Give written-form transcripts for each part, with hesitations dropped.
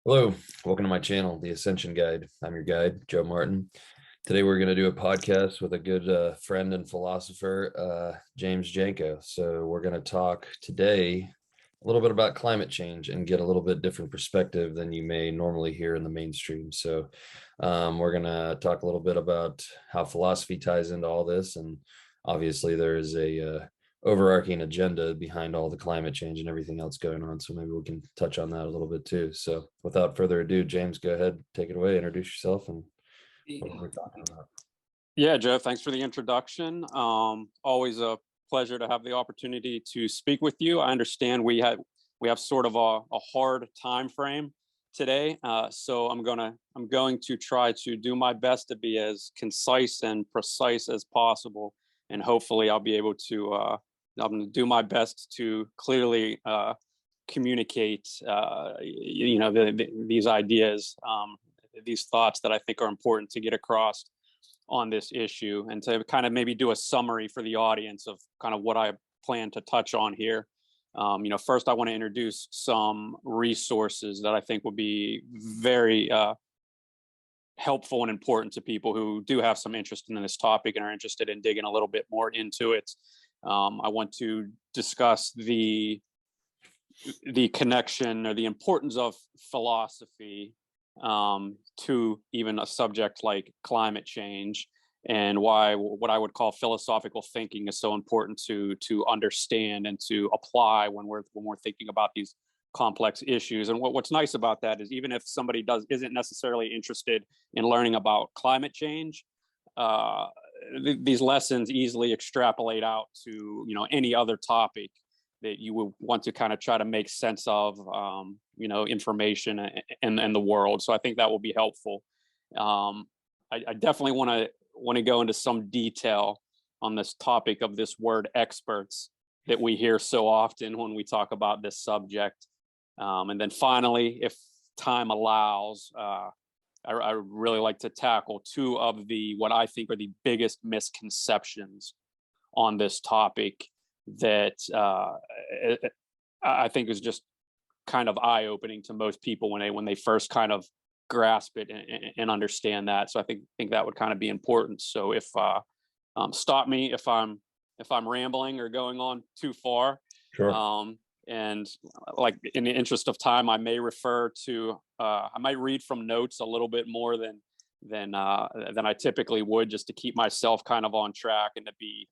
Hello, welcome to my channel, The Ascension Guide. I'm your guide, Joe Martin. Today we're going to do a podcast with a good friend and philosopher, James Jenko. So we're going to talk today a little bit about climate change and get a little bit different perspective than you may normally hear in the mainstream. So we're going to talk a little bit about how philosophy ties into all this. And obviously there is a overarching agenda behind all the climate change and everything else going on. So maybe we can touch on that a little bit too. So without further ado, James, go ahead, take it away, introduce yourself and what we're talking about. Yeah, Joe, thanks for the introduction. Always a pleasure to have the opportunity to speak with you. I understand we have sort of a hard time frame today, so I'm going to try to do my best to be as concise and precise as possible, and hopefully I'll be able to I'm going to do my best to clearly communicate these ideas, these thoughts that I think are important to get across on this issue, and to kind of maybe do a summary for the audience of kind of what I plan to touch on here. First I want to introduce some resources that I think will be very helpful and important to people who do have some interest in this topic and are interested in digging a little bit more into it. I want to discuss the connection or the importance of philosophy to even a subject like climate change, and why what I would call philosophical thinking is so important to understand and to apply when we're thinking about these complex issues. And what's nice about that is, even if somebody isn't necessarily interested in learning about climate change, these lessons easily extrapolate out to any other topic that you would want to kind of try to make sense of, information and the world. So I think that will be helpful. I definitely want to go into some detail on this topic of this word experts that we hear so often when we talk about this subject. And then finally, if time allows, I really like to tackle two of what I think are the biggest misconceptions on this topic that I think is just kind of eye-opening to most people when they first kind of grasp it and understand that. So I think that would kind of be important. So if stop me if I'm rambling or going on too far. Sure. And like, in the interest of time, I may refer to I might read from notes a little bit more than I typically would, just to keep myself kind of on track and to be,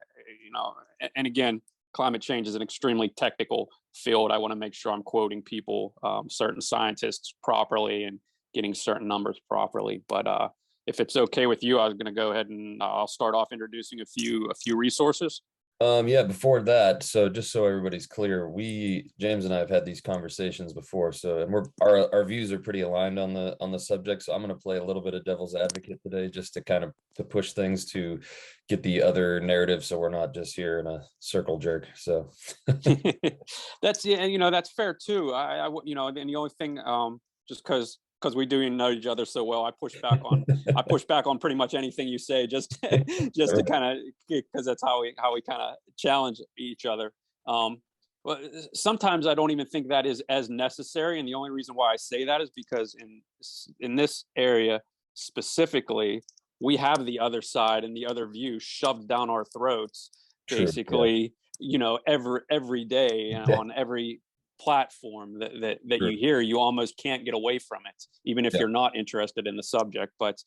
and again, climate change is an extremely technical field. I want to make sure I'm quoting people, certain scientists properly, and getting certain numbers properly. But if it's okay with you, I was going to go ahead and I'll start off introducing a few resources. Yeah, before that, so just so everybody's clear, James and I have had these conversations before, so and our views are pretty aligned on the subject. So I'm going to play a little bit of devil's advocate today, just to kind of to push things to get the other narrative, so we're not just here in a circle jerk. So That's, yeah, that's fair too. And the only thing, just because we do know each other so well, I push back on pretty much anything you say, just just to kind of, because that's how we kind of challenge each other. But sometimes I don't even think that is as necessary, and the only reason why I say that is because in this area specifically, we have the other side and the other view shoved down our throats, true. basically. Every day, and Yeah. on every platform that True. you hear, you almost can't get away from it, even if Yeah. you're not interested in the subject. But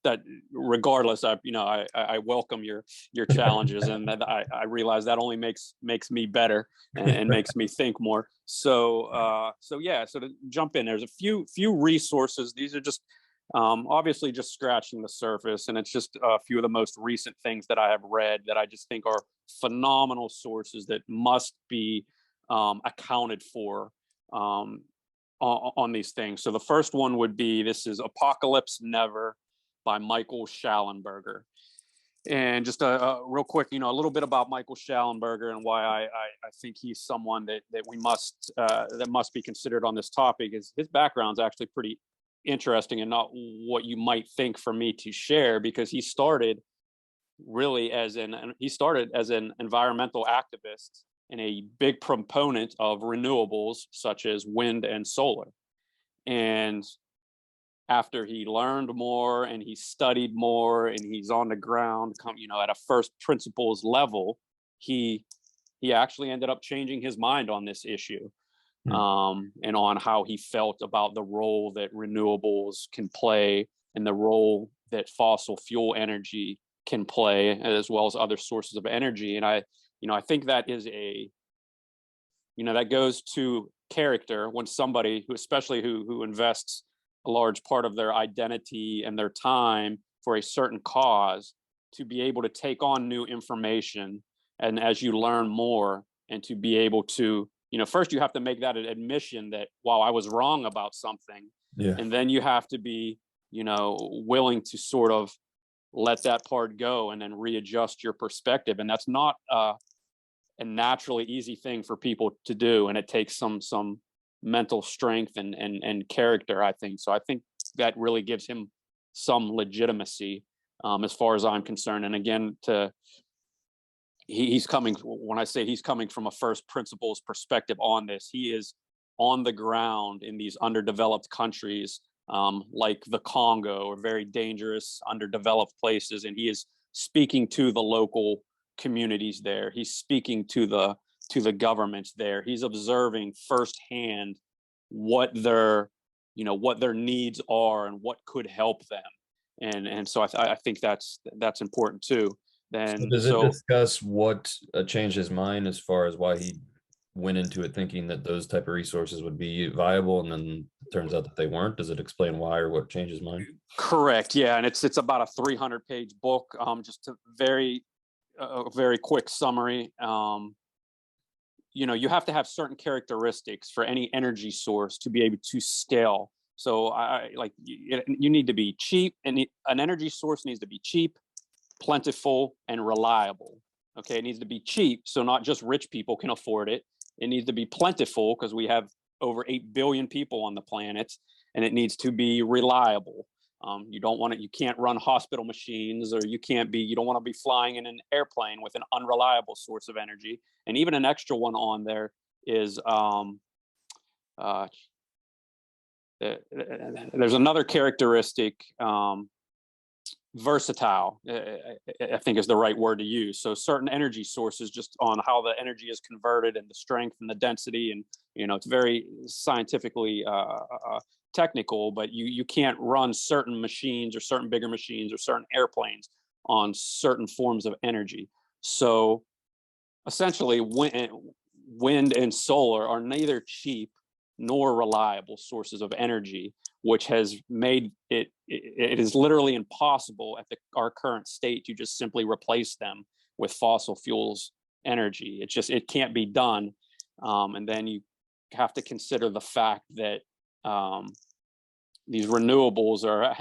that regardless, I welcome your challenges, and that I realize that only makes me better, and makes me think more. So so to jump in, there's a few resources. These are just obviously just scratching the surface, and it's just a few of the most recent things that I have read that I just think are phenomenal sources that must be accounted for on these things. So the first one would be, this is Apocalypse Never by Michael Shallenberger. And just a real quick, a little bit about Michael Shallenberger and why I think he's someone that we must that must be considered on this topic. Is his background's actually pretty interesting, and not what you might think for me to share, because he started as an environmental activist and a big proponent of renewables such as wind and solar. And after he learned more and he studied more and he's on the ground, at a first principles level, he actually ended up changing his mind on this issue, and on how he felt about the role that renewables can play and the role that fossil fuel energy can play, as well as other sources of energy. And I think that is that goes to character, when somebody especially who invests a large part of their identity and their time for a certain cause, to be able to take on new information, and as you learn more, and to be able to, first you have to make that an admission that, wow, I was wrong about something. Yeah. And then you have to be, willing to sort of let that part go and then readjust your perspective. And that's not a naturally easy thing for people to do. And it takes some mental strength and character, I think. So I think that really gives him some legitimacy, as far as I'm concerned. And again, he's coming, when I say he's coming from a first principles perspective on this, he is on the ground in these underdeveloped countries, like the Congo, or very dangerous underdeveloped places. And he is speaking to the local communities there. He's speaking to the governments there. He's observing firsthand what their needs are and what could help them. And so I think that's important too. So does it discuss what changed his mind as far as why he went into it thinking that those type of resources would be viable, and then it turns out that they weren't? Does it explain why or what changed his mind? Correct. Yeah, and it's about a 300-page book. Just a very quick summary. You have to have certain characteristics for any energy source to be able to scale. So you need to be cheap, and an energy source needs to be cheap, plentiful, and reliable. Okay, it needs to be cheap, so not just rich people can afford it. It needs to be plentiful, because we have over 8 billion people on the planet, and it needs to be reliable. You can't run hospital machines, or you don't want to be flying in an airplane with an unreliable source of energy. And even an extra one on there is, there's another characteristic, versatile, I think is the right word to use. So certain energy sources, just on how the energy is converted and the strength and the density, and it's very scientifically technical, but you can't run certain machines, or certain bigger machines, or certain airplanes on certain forms of energy. So essentially, wind and solar are neither cheap nor reliable sources of energy, which has made it is literally impossible at our current state to just simply replace them with fossil fuels energy. It can't be done. And then you have to consider the fact that these renewables are,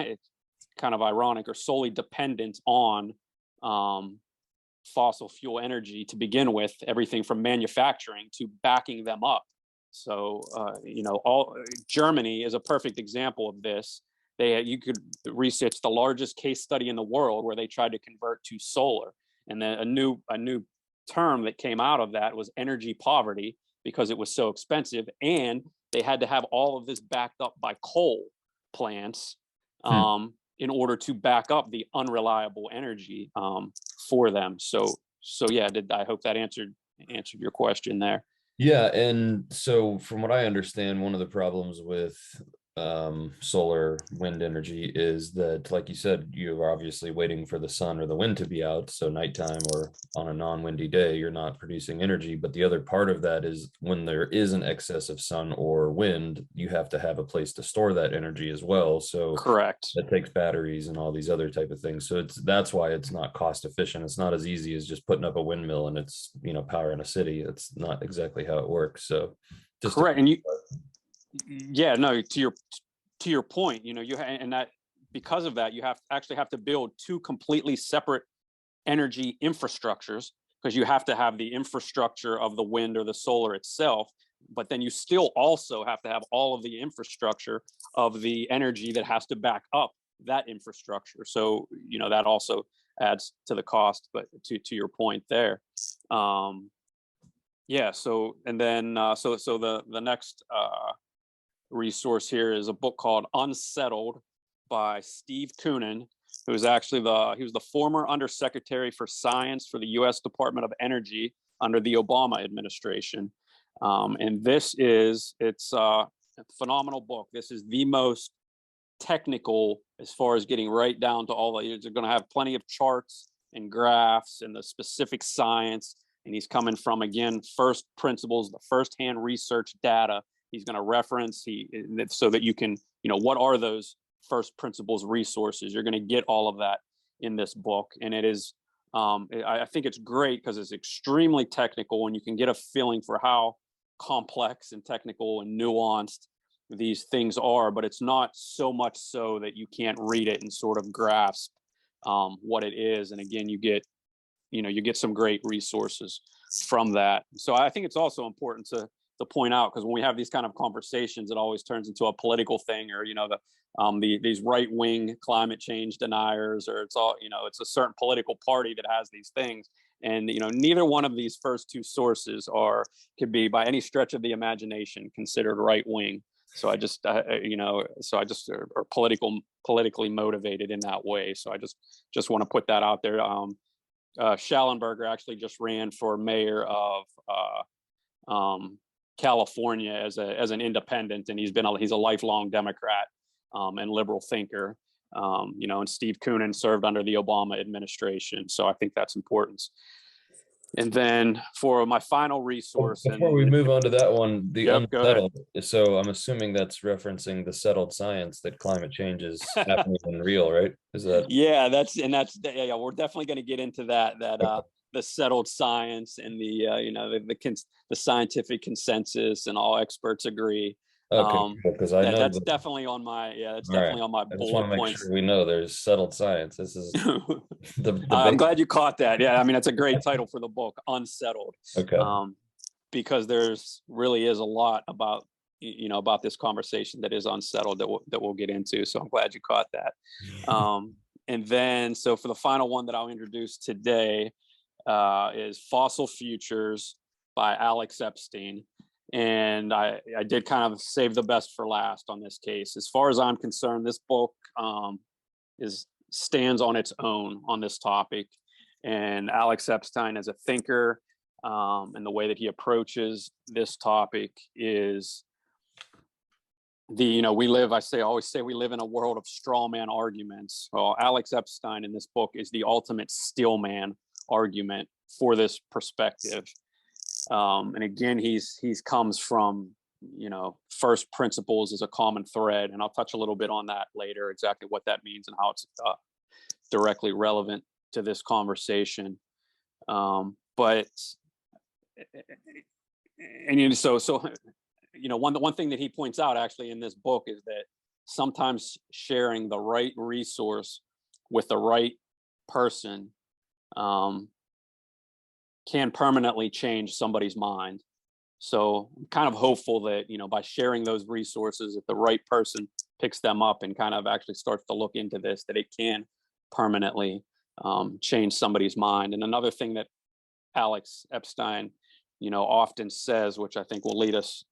kind of ironic, are solely dependent on fossil fuel energy to begin with, everything from manufacturing to backing them up. So, Germany is a perfect example of this. You could research the largest case study in the world where they tried to convert to solar, and then a new term that came out of that was energy poverty, because it was so expensive, and they had to have all of this backed up by coal plants, in order to back up the unreliable energy for them. So yeah, I hope that answered your question there. Yeah, and so from what I understand, one of the problems with solar wind energy is that, like you said, you're obviously waiting for the sun or the wind to be out. So nighttime or on a non-windy day, you're not producing energy. But the other part of that is, when there is an excess of sun or wind, you have to have a place to store that energy as well. So correct, that takes batteries and all these other type of things. So that's why it's not cost efficient. It's not as easy as just putting up a windmill and it's powering a city. It's not exactly how it works. So just correct. And to your point, and that, because of that, you have to build two completely separate energy infrastructures, because you have to have the infrastructure of the wind or the solar itself, but then you still also have to have all of the infrastructure of the energy that has to back up that infrastructure. So that also adds to the cost. But to your point there, yeah. So, and then so the next resource here is a book called Unsettled by Steve Koonin, who is actually he was the former Undersecretary for Science for the U.S. Department of Energy under the Obama administration. And it's a phenomenal book. This is the most technical as far as getting right down to all the, you're going to have plenty of charts and graphs and the specific science. And he's coming from, again, first principles, the firsthand research data. He's going to reference so that you can, what are those first principles resources? You're going to get all of that in this book. And it is, I think it's great because it's extremely technical and you can get a feeling for how complex and technical and nuanced these things are, but it's not so much so that you can't read it and sort of grasp what it is. And again, you get some great resources from that. So I think it's also important to point out, because when we have these kind of conversations, it always turns into a political thing, or these right-wing climate change deniers, or it's a certain political party that has these things. And neither one of these first two sources could be by any stretch of the imagination considered right-wing. So I just are politically motivated in that way. So I just want to put that out there. Schallenberger actually just ran for mayor of California as an independent, and he's a lifelong Democrat and liberal thinker. And Steve Koonin served under the Obama administration, so I think that's important. And then for my final resource, before we move on to that one, the unsettled. So I'm assuming that's referencing the settled science that climate change is happening and real, right? Is that? Yeah, we're definitely going to get into that. The settled science and the scientific consensus, and all experts agree. Okay, because I know that's definitely on my definitely on my bullet points. Sure we know there's settled science. This is I'm glad you caught that. Yeah, I mean, that's a great title for the book, Unsettled. Okay. Because there's really is a lot about this conversation that is unsettled that we'll get into. So I'm glad you caught that. And then, so for the final one that I'll introduce today is Fossil Futures by Alex Epstein. And I did kind of save the best for last on this case. As far as I'm concerned, this book stands on its own on this topic. And Alex Epstein, as a thinker, and the way that he approaches this topic is I always say we live in a world of straw man arguments. Well, Alex Epstein in this book is the ultimate steel man argument for this perspective. And again, he's comes from, first principles is a common thread. And I'll touch a little bit on that later, exactly what that means and how it's directly relevant to this conversation. One thing that he points out actually in this book is that sometimes sharing the right resource with the right person can permanently change somebody's mind. So I'm kind of hopeful that, by sharing those resources, if the right person picks them up and kind of actually starts to look into this, that it can permanently change somebody's mind. And another thing that Alex Epstein, often says, which I think will lead us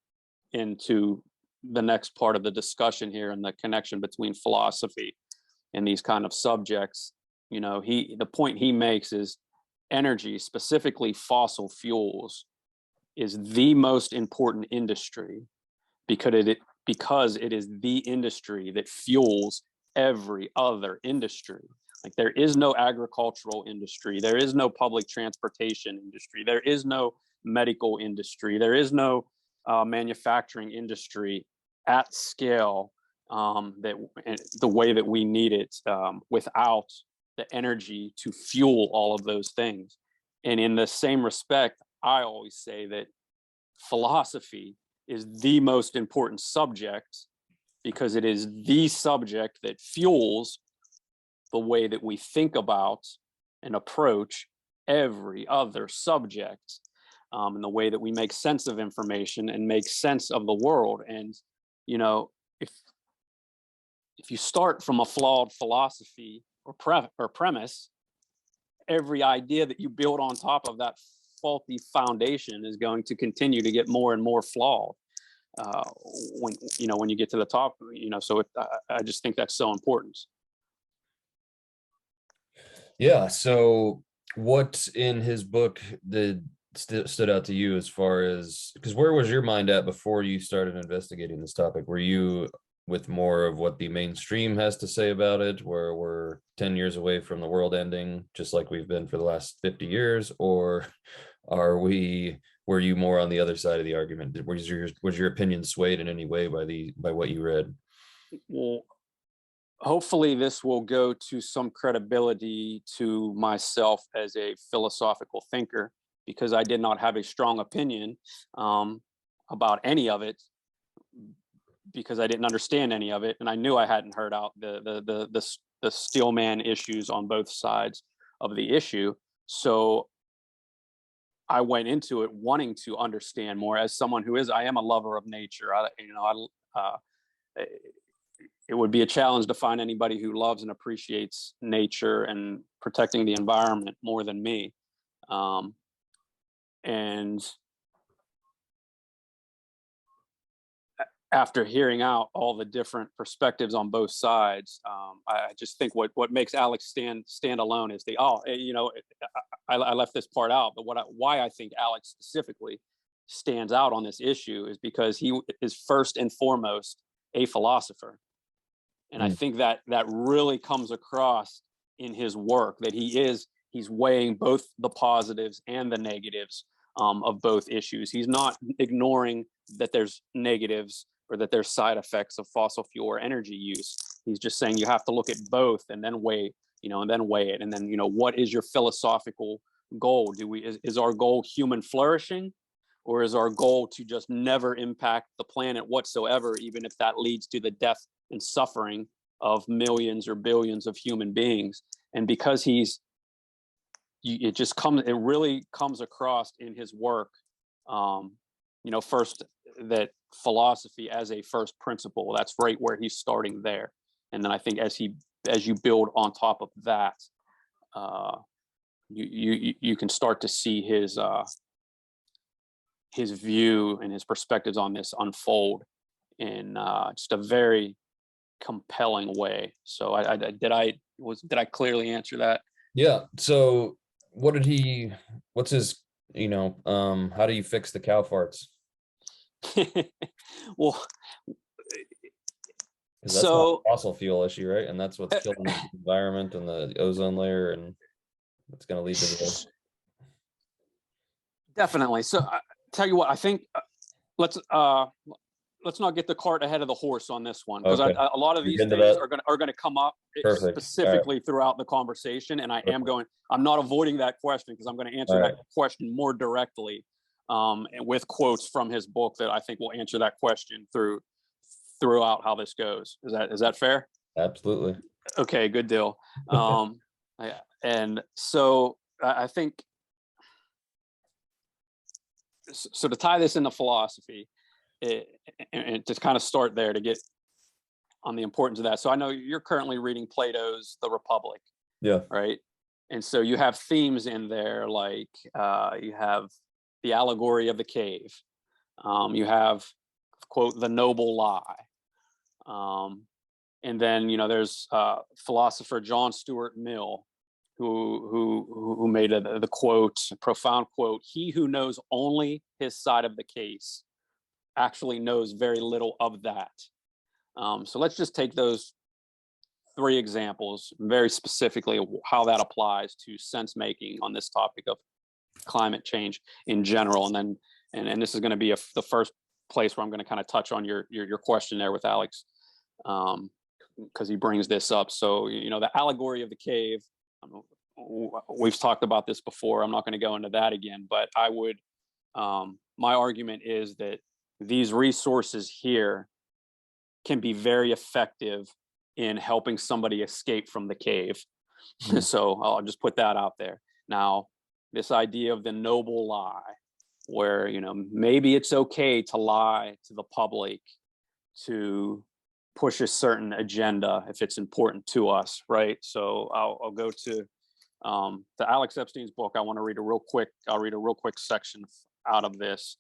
into the next part of the discussion here, and the connection between philosophy and these kind of subjects, the point he makes is energy, specifically fossil fuels, is the most important industry because it is the industry that fuels every other industry. Like, there is no agricultural industry, there is no public transportation industry, there is no medical industry, there is no manufacturing industry at scale the way that we need it without the energy to fuel all of those things. And in the same respect, I always say that philosophy is the most important subject because it is the subject that fuels the way that we think about and approach every other subject, and the way that we make sense of information and make sense of the world. And, if you start from a flawed philosophy or premise, every idea that you build on top of that faulty foundation is going to continue to get more and more flawed. when when you get to the top. So I just think that's so important. Yeah. So what in his book stood out to you as far as, because where was your mind at before you started investigating this topic? Were you with more of what the mainstream has to say about it, where we're 10 years away from the world ending, just like we've been for the last 50 years? Or were you more on the other side of the argument? Was your opinion swayed in any way by what you read? Well, hopefully this will go to some credibility to myself as a philosophical thinker, because I did not have a strong opinion about any of it, because I didn't understand any of it, and I knew I hadn't heard out the steel man issues on both sides of the issue. So I went into it wanting to understand more. As someone I am a lover of nature. It would be a challenge to find anybody who loves and appreciates nature and protecting the environment more than me. And after hearing out all the different perspectives on both sides, I just think what makes Alex stand alone is I left this part out, but why I think Alex specifically stands out on this issue is because he is first and foremost a philosopher. And I think that really comes across in his work, that he's weighing both the positives and the negatives of both issues. He's not ignoring that there's negatives or that there's side effects of fossil fuel or energy use. He's just saying you have to look at both and then weigh it. And then, what is your philosophical goal? Is our goal human flourishing, or is our goal to just never impact the planet whatsoever, even if that leads to the death and suffering of millions or billions of human beings? And because it really comes across in his work, first, that philosophy as a first principle, that's right where he's starting there. And then I think as you build on top of that, you can start to see his view and his perspectives on this unfold in just a very compelling way. So did I clearly answer that? Yeah. So what's his, how do you fix the cow farts? Well, Because that's not a fossil fuel issue, right? And that's what's killing the environment and the ozone layer, and it's going to lead to the... Definitely. So I tell you what, I think let's not get the cart ahead of the horse on this one, because Okay. a lot of these things are going to come up specifically throughout the conversation, and I'm not avoiding that question, because I'm going to answer that question more directly, and with quotes from his book that I think will answer that question throughout how this goes. Is that fair? Absolutely. Okay, good deal. And so I think, so to tie this into philosophy, and to kind of start there to get on the importance of that. So I know you're currently reading Plato's The Republic. Yeah. Right. And so you have themes in there, like you have the allegory of the cave. You have, quote, the noble lie. And then, there's philosopher John Stuart Mill, who made the quote, profound quote, "He who knows only his side of the case actually knows very little of that." So let's just take those three examples very specifically of how that applies to sense making on this topic of climate change in general. And then, and this is going to be the first place where I'm going to kind of touch on your question there with Alex, because he brings this up. So, the allegory of the cave, we've talked about this before. I'm not going to go into that again, but I would, my argument is that these resources here can be very effective in helping somebody escape from the cave. Mm-hmm. So I'll just put that out there. Now, this idea of the noble lie, where, maybe it's okay to lie to the public to push a certain agenda if it's important to us, right? So I'll go to the Alex Epstein's book. I'll read a real quick section out of this.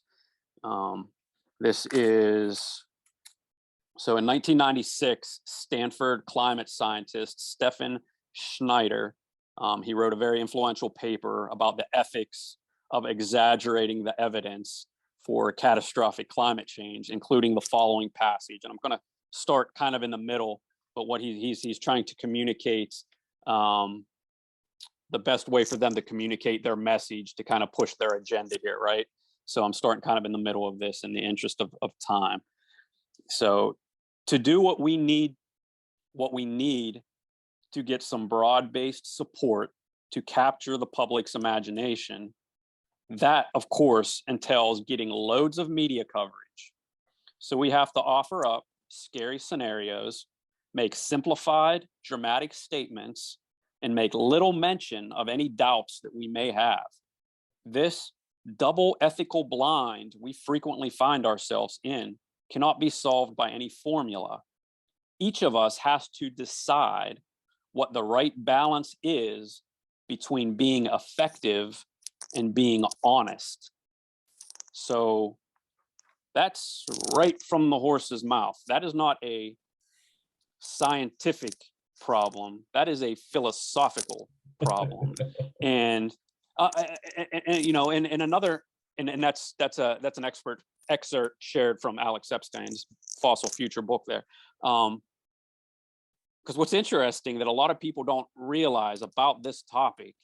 This is, so in 1996, Stanford climate scientist Stephen Schneider, he wrote a very influential paper about the ethics of exaggerating the evidence for catastrophic climate change, including the following passage. And I'm going to start kind of in the middle, but what he's trying to communicate, the best way for them to communicate their message to kind of push their agenda here, right? So I'm starting kind of in the middle of this in the interest of time. So to do what we need to get some broad-based support to capture the public's imagination, that, of course, entails getting loads of media coverage. So we have to offer up scary scenarios, make simplified, dramatic statements, and make little mention of any doubts that we may have. This double ethical blind we frequently find ourselves in cannot be solved by any formula. Each of us has to decide what the right balance is between being effective and being honest. So that's right from the horse's mouth. That is not a scientific problem. That is a philosophical problem. And you know, and another, and that's an excerpt shared from Alex Epstein's Fossil Future book there. Because what's interesting that a lot of people don't realize about this topic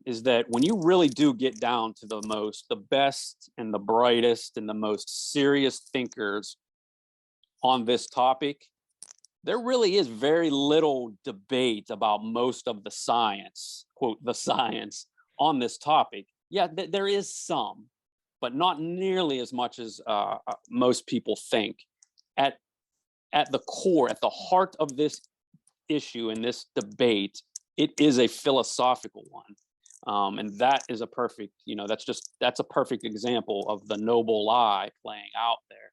is that when you really do get down to the best and the brightest and the most serious thinkers on this topic, there really is very little debate about most of the science, quote, the science on this topic. Yeah, there is some, but not nearly as much as most people think. At the core, at the heart of this issue and this debate, it is a philosophical one. And that is a perfect, you know, that's a perfect example of the noble lie playing out there.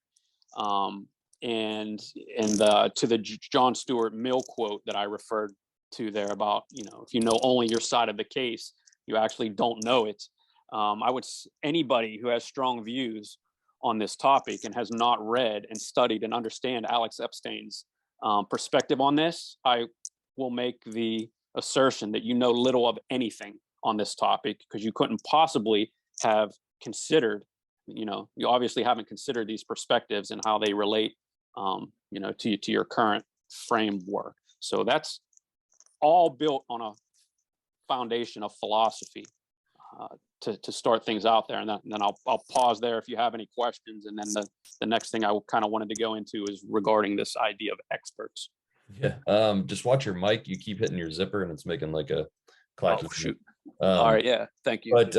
And to the John Stuart Mill quote that I referred to there about, you know, if you know only your side of the case, you actually don't know it. Anybody who has strong views on this topic and has not read and studied and understand Alex Epstein's perspective on this, I will make the assertion that you know little of anything on this topic, because you couldn't possibly have considered, you know, you obviously haven't considered these perspectives and how they relate, you know, to your current framework. So that's all built on a foundation of philosophy to start things out there. And then I'll pause there if you have any questions. And then the next thing I kind of wanted to go into is regarding this idea of experts. Yeah. Just watch your mic. You keep hitting your zipper and it's making like a clacky. Oh, shoot. All right. Yeah. Thank you. But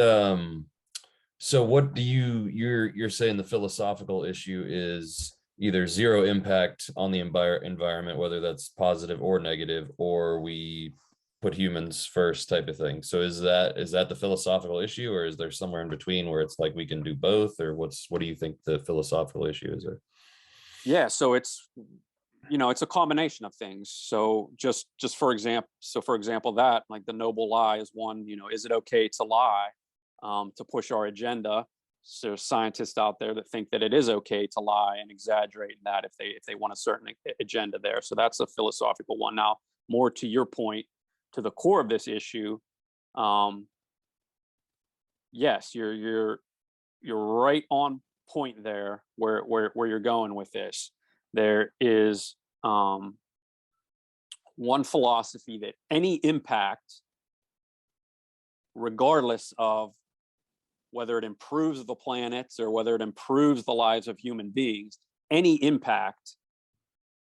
so what do you're saying the philosophical issue is either zero impact on the environment, whether that's positive or negative, or we put humans first type of thing. So is that the philosophical issue, or is there somewhere in between where it's like we can do both, or what do you think the philosophical issue is there? Yeah, so it's, you know, it's a combination of things. So just for example, that like the noble lie is one, you know, is it okay to lie to push our agenda? So scientists out there that think that it is okay to lie and exaggerate that if they want a certain agenda there. So that's a philosophical one. Now, more to your point, to the core of this issue, yes, you're right on point there where you're going with this. There is one philosophy that any impact, regardless of whether it improves the planets or whether it improves the lives of human beings, any impact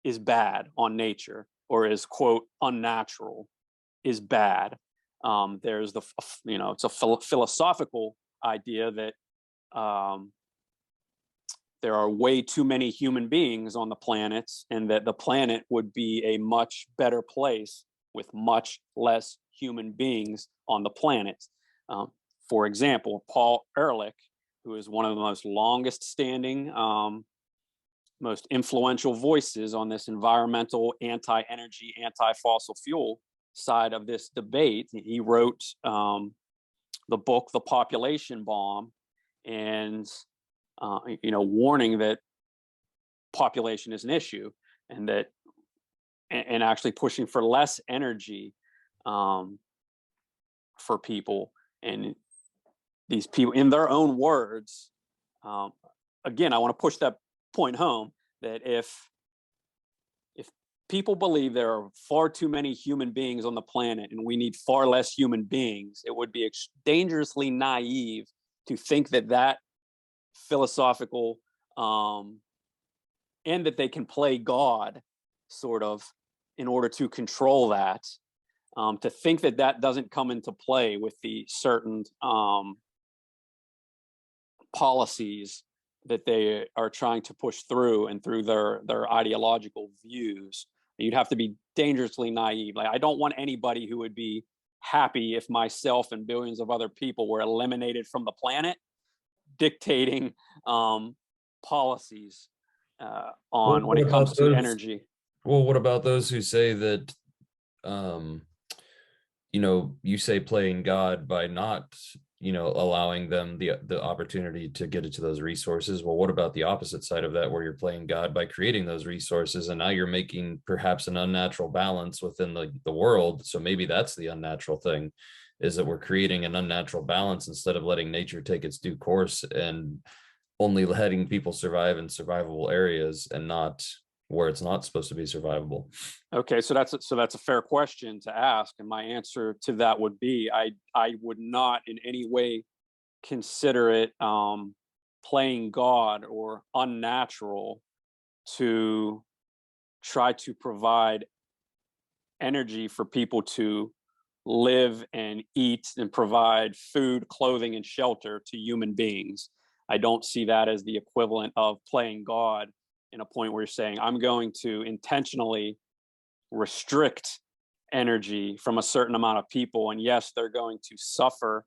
is bad on nature, or is, quote, unnatural, is bad. There's the, you know, it's a philosophical idea that there are way too many human beings on the planet, and that the planet would be a much better place with much less human beings on the planet. For example, Paul Ehrlich, who is one of the most longest standing, most influential voices on this environmental, anti-energy, anti-fossil fuel side of this debate, he wrote the book, The Population Bomb. And warning that population is an issue, and that and actually pushing for less energy for people. And these people, in their own words, again, I want to push that point home, that if people believe there are far too many human beings on the planet and we need far less human beings, it would be dangerously naive to think that philosophical and that they can play God sort of in order to control that. To think that doesn't come into play with the certain policies that they are trying to push through, and through their ideological views. You'd have to be dangerously naive. Like, I don't want anybody who would be happy if myself and billions of other people were eliminated from the planet dictating policies on when it comes to energy. Well, what about those who say that, you say playing God by not, allowing them the opportunity to get into those resources? Well, what about the opposite side of that, where you're playing God by creating those resources, and now you're making perhaps an unnatural balance within the world? So maybe that's the unnatural thing, is that we're creating an unnatural balance instead of letting nature take its due course and only letting people survive in survivable areas and not where it's not supposed to be survivable. Okay, so that's a fair question to ask, and my answer to that would be I would not in any way consider it playing God or unnatural to try to provide energy for people to live and eat and provide food, clothing, and shelter to human beings. I don't see that as the equivalent of playing God, in a point where you're saying, I'm going to intentionally restrict energy from a certain amount of people. And yes, they're going to suffer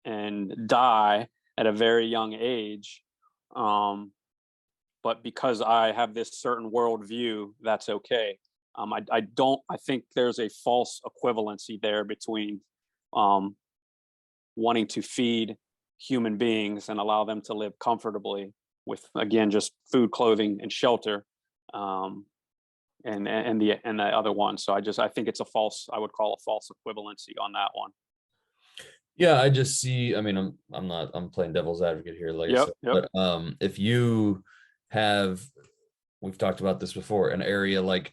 and die at a very young age. But because I have this certain worldview, that's okay. I think there's a false equivalency there between wanting to feed human beings and allow them to live comfortably with, again, just food, clothing, and shelter, and the other one. So I think it's I would call a false equivalency on that one. Yeah, I just see, I mean, I'm playing devil's advocate here, like I said, Yep. but if you have, we've talked about this before, an area like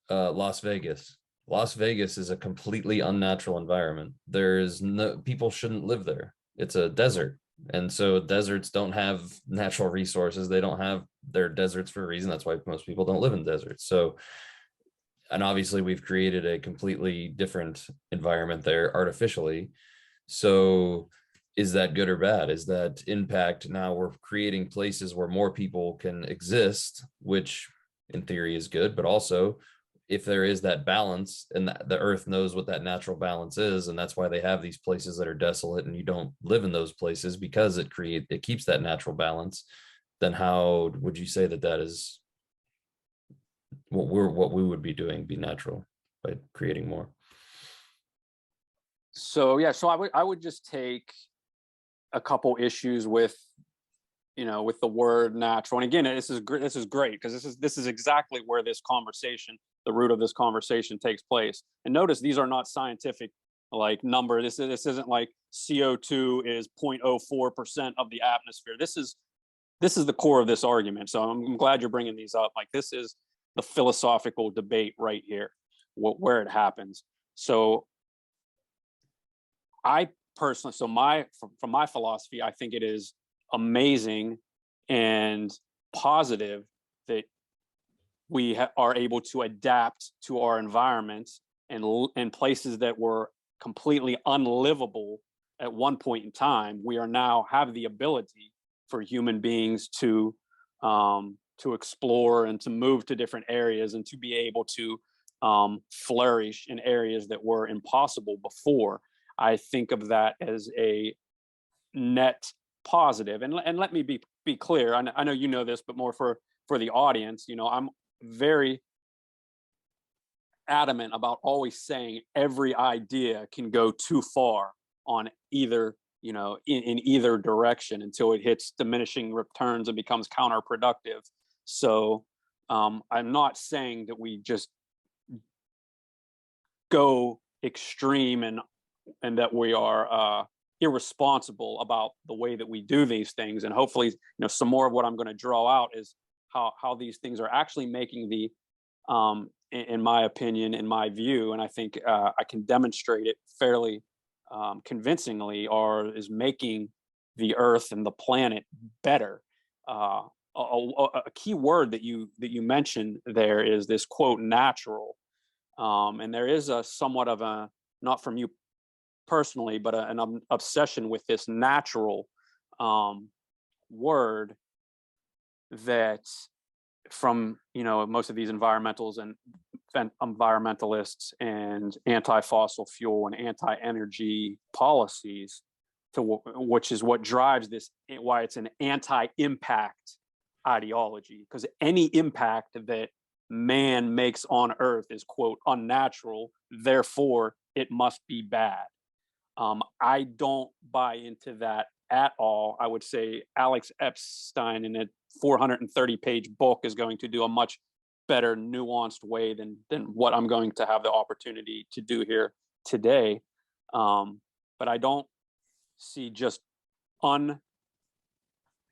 Las Vegas. Las Vegas is a completely unnatural environment. People shouldn't live there. It's a desert. And so deserts don't have natural resources. They're deserts for a reason. That's why most people don't live in deserts. So, and obviously we've created a completely different environment there artificially. So is that good or bad? Is that impact? Now we're creating places where more people can exist, which in theory is good, but also if there is that balance, and the earth knows what that natural balance is, and that's why they have these places that are desolate and you don't live in those places, because it keeps that natural balance, then how would you say that is what we would be doing be natural by creating more? So yeah, so I would just take a couple issues with with the word natural. And again, this is great, because this is exactly where the root of this conversation takes place. And notice, these are not scientific like number. This isn't like CO2 is 0.04% of the atmosphere. This is the core of this argument. So I'm glad you're bringing these up. Like, this is the philosophical debate right here, where it happens. So I personally, from my philosophy, I think it is amazing and positive that we are able to adapt to our environment, and places that were completely unlivable at one point in time, we are now have the ability for human beings to explore and to move to different areas, and to be able to flourish in areas that were impossible before. I think of that as a net positive. And let me be clear. I know you know this, but more for the audience. I'm very adamant about always saying every idea can go too far on either in either direction until it hits diminishing returns and becomes counterproductive. So I'm not saying that we just go extreme and that we are irresponsible about the way that we do these things. And hopefully, some more of what I'm going to draw out is how these things are actually making the, in my opinion, in my view, and I think I can demonstrate it fairly convincingly, is making the Earth and the planet better. A key word that you mentioned there is this quote natural, and there is a somewhat of a, not from you personally, but an obsession with this natural word that from most of these environmentalists and anti-fossil fuel and anti-energy policies, which is what drives this, why it's an anti-impact ideology, because any impact that man makes on Earth is quote unnatural, therefore it must be bad. I don't buy into that at all. I would say Alex Epstein in a 430-page book is going to do a much better nuanced way than what I'm going to have the opportunity to do here today. But I don't see just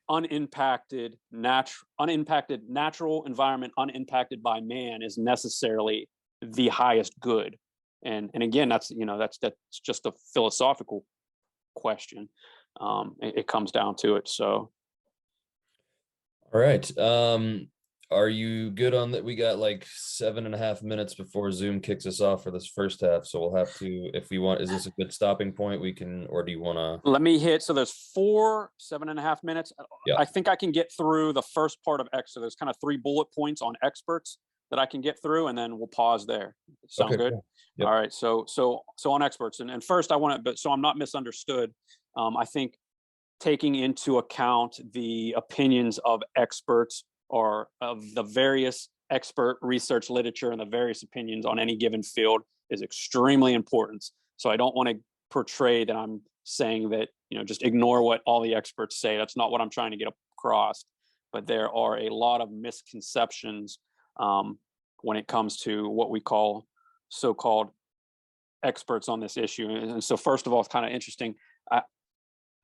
unimpacted natural environment unimpacted by man is necessarily the highest good. And again, that's just a philosophical question. It comes down to it. So, All right. Are you good on that? We got like 7.5 minutes before Zoom kicks us off for this first half. So we'll have to, if we want, is this a good stopping point? We can, or do you want to? Let me hit. So there's 7.5 minutes. Yeah. I think I can get through the first part of X. So there's kind of 3 bullet points on experts that I can get through, and then we'll pause there. Sound good? Cool. Yep. All right. So on experts, and first I want to, but so I'm not misunderstood. I think taking into account the opinions of experts or of the various expert research literature and the various opinions on any given field is extremely important. So I don't want to portray that I'm saying that, just ignore what all the experts say. That's not what I'm trying to get across. But there are a lot of misconceptions when it comes to what we call so-called experts on this issue. And so first of all, it's kind of interesting.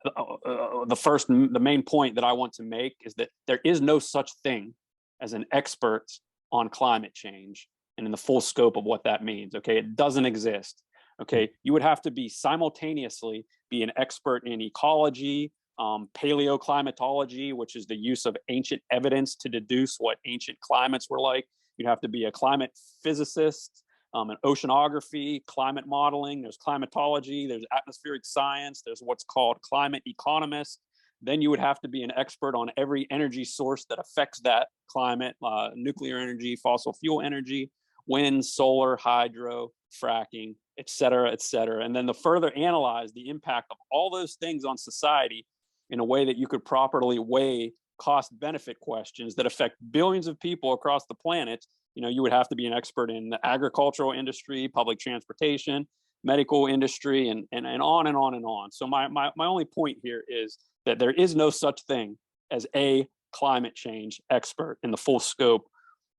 The main point that I want to make is that there is no such thing as an expert on climate change and in the full scope of what that means. Okay, it doesn't exist. Okay, you would have to be simultaneously be an expert in ecology, paleoclimatology, which is the use of ancient evidence to deduce what ancient climates were like. You'd have to be a climate physicist, an oceanography, climate modeling, there's climatology, there's atmospheric science, there's what's called climate economist. Then you would have to be an expert on every energy source that affects that climate, nuclear energy, fossil fuel energy, wind, solar, hydro, fracking, et cetera, et cetera. And then to further analyze the impact of all those things on society in a way that you could properly weigh cost-benefit questions that affect billions of people across the planet, you would have to be an expert in the agricultural industry, public transportation, medical industry, and on and on and on. So my only point here is that there is no such thing as a climate change expert in the full scope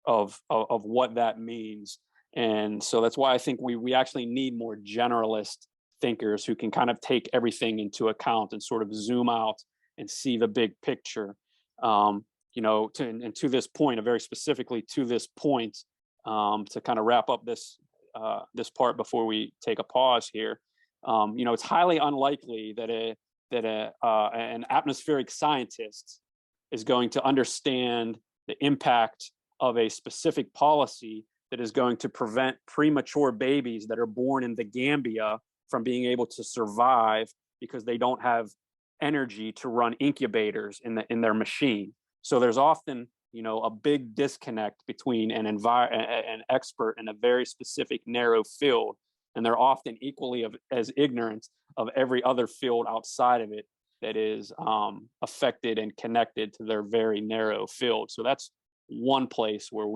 of what that means. And so that's why I think we actually need more generalist thinkers who can kind of take everything into account and sort of zoom out and see the big picture. To this point, very specifically to this point, to kind of wrap up this part before we take a pause here. It's highly unlikely that an atmospheric scientist is going to understand the impact of a specific policy that is going to prevent premature babies that are born in the Gambia from being able to survive because they don't have energy to run incubators in their machine. So there's often, a big disconnect between an expert in a very specific narrow field, and they're often equally as ignorant of every other field outside of it that is affected and connected to their very narrow field. So that's one place where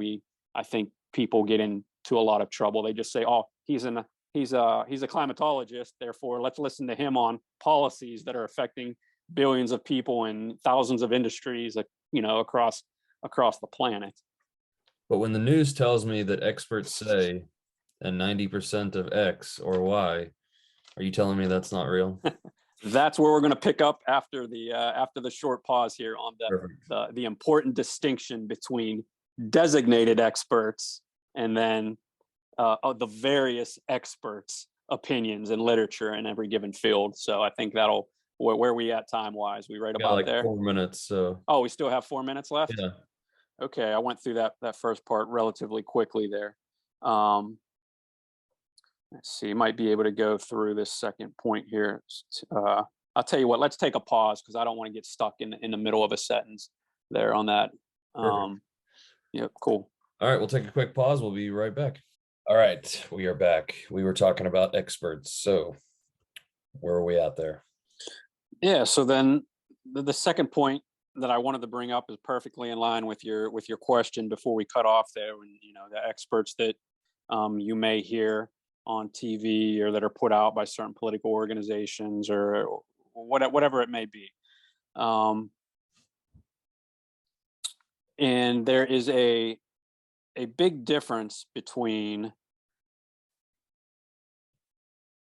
I think people get into a lot of trouble. They just say, "Oh, he's an he's a climatologist. Therefore, let's listen to him on policies that are affecting billions of people and thousands of industries, across the planet. But when the news tells me that experts say and 90% of X or Y, are you telling me that's not real? That's where we're going to pick up after the short pause here on the important distinction between designated experts and then the various experts' opinions and literature in every given field. So I think that'll where are we at time wise? We right about like there. 4 minutes. So we still have 4 minutes left. yeah. Okay, I went through that first part relatively quickly there. Let's see, might be able to go through this second point here. I'll tell you what, let's take a pause because I don't want to get stuck in the middle of a sentence there on that. Yeah, cool. All right, we'll take a quick pause. We'll be right back. All right, we are back. We were talking about experts. So where are we at there? Yeah, so then the second point that I wanted to bring up is perfectly in line with your question before we cut off there. And the experts that you may hear on TV or that are put out by certain political organizations or whatever it may be. And there is a big difference between,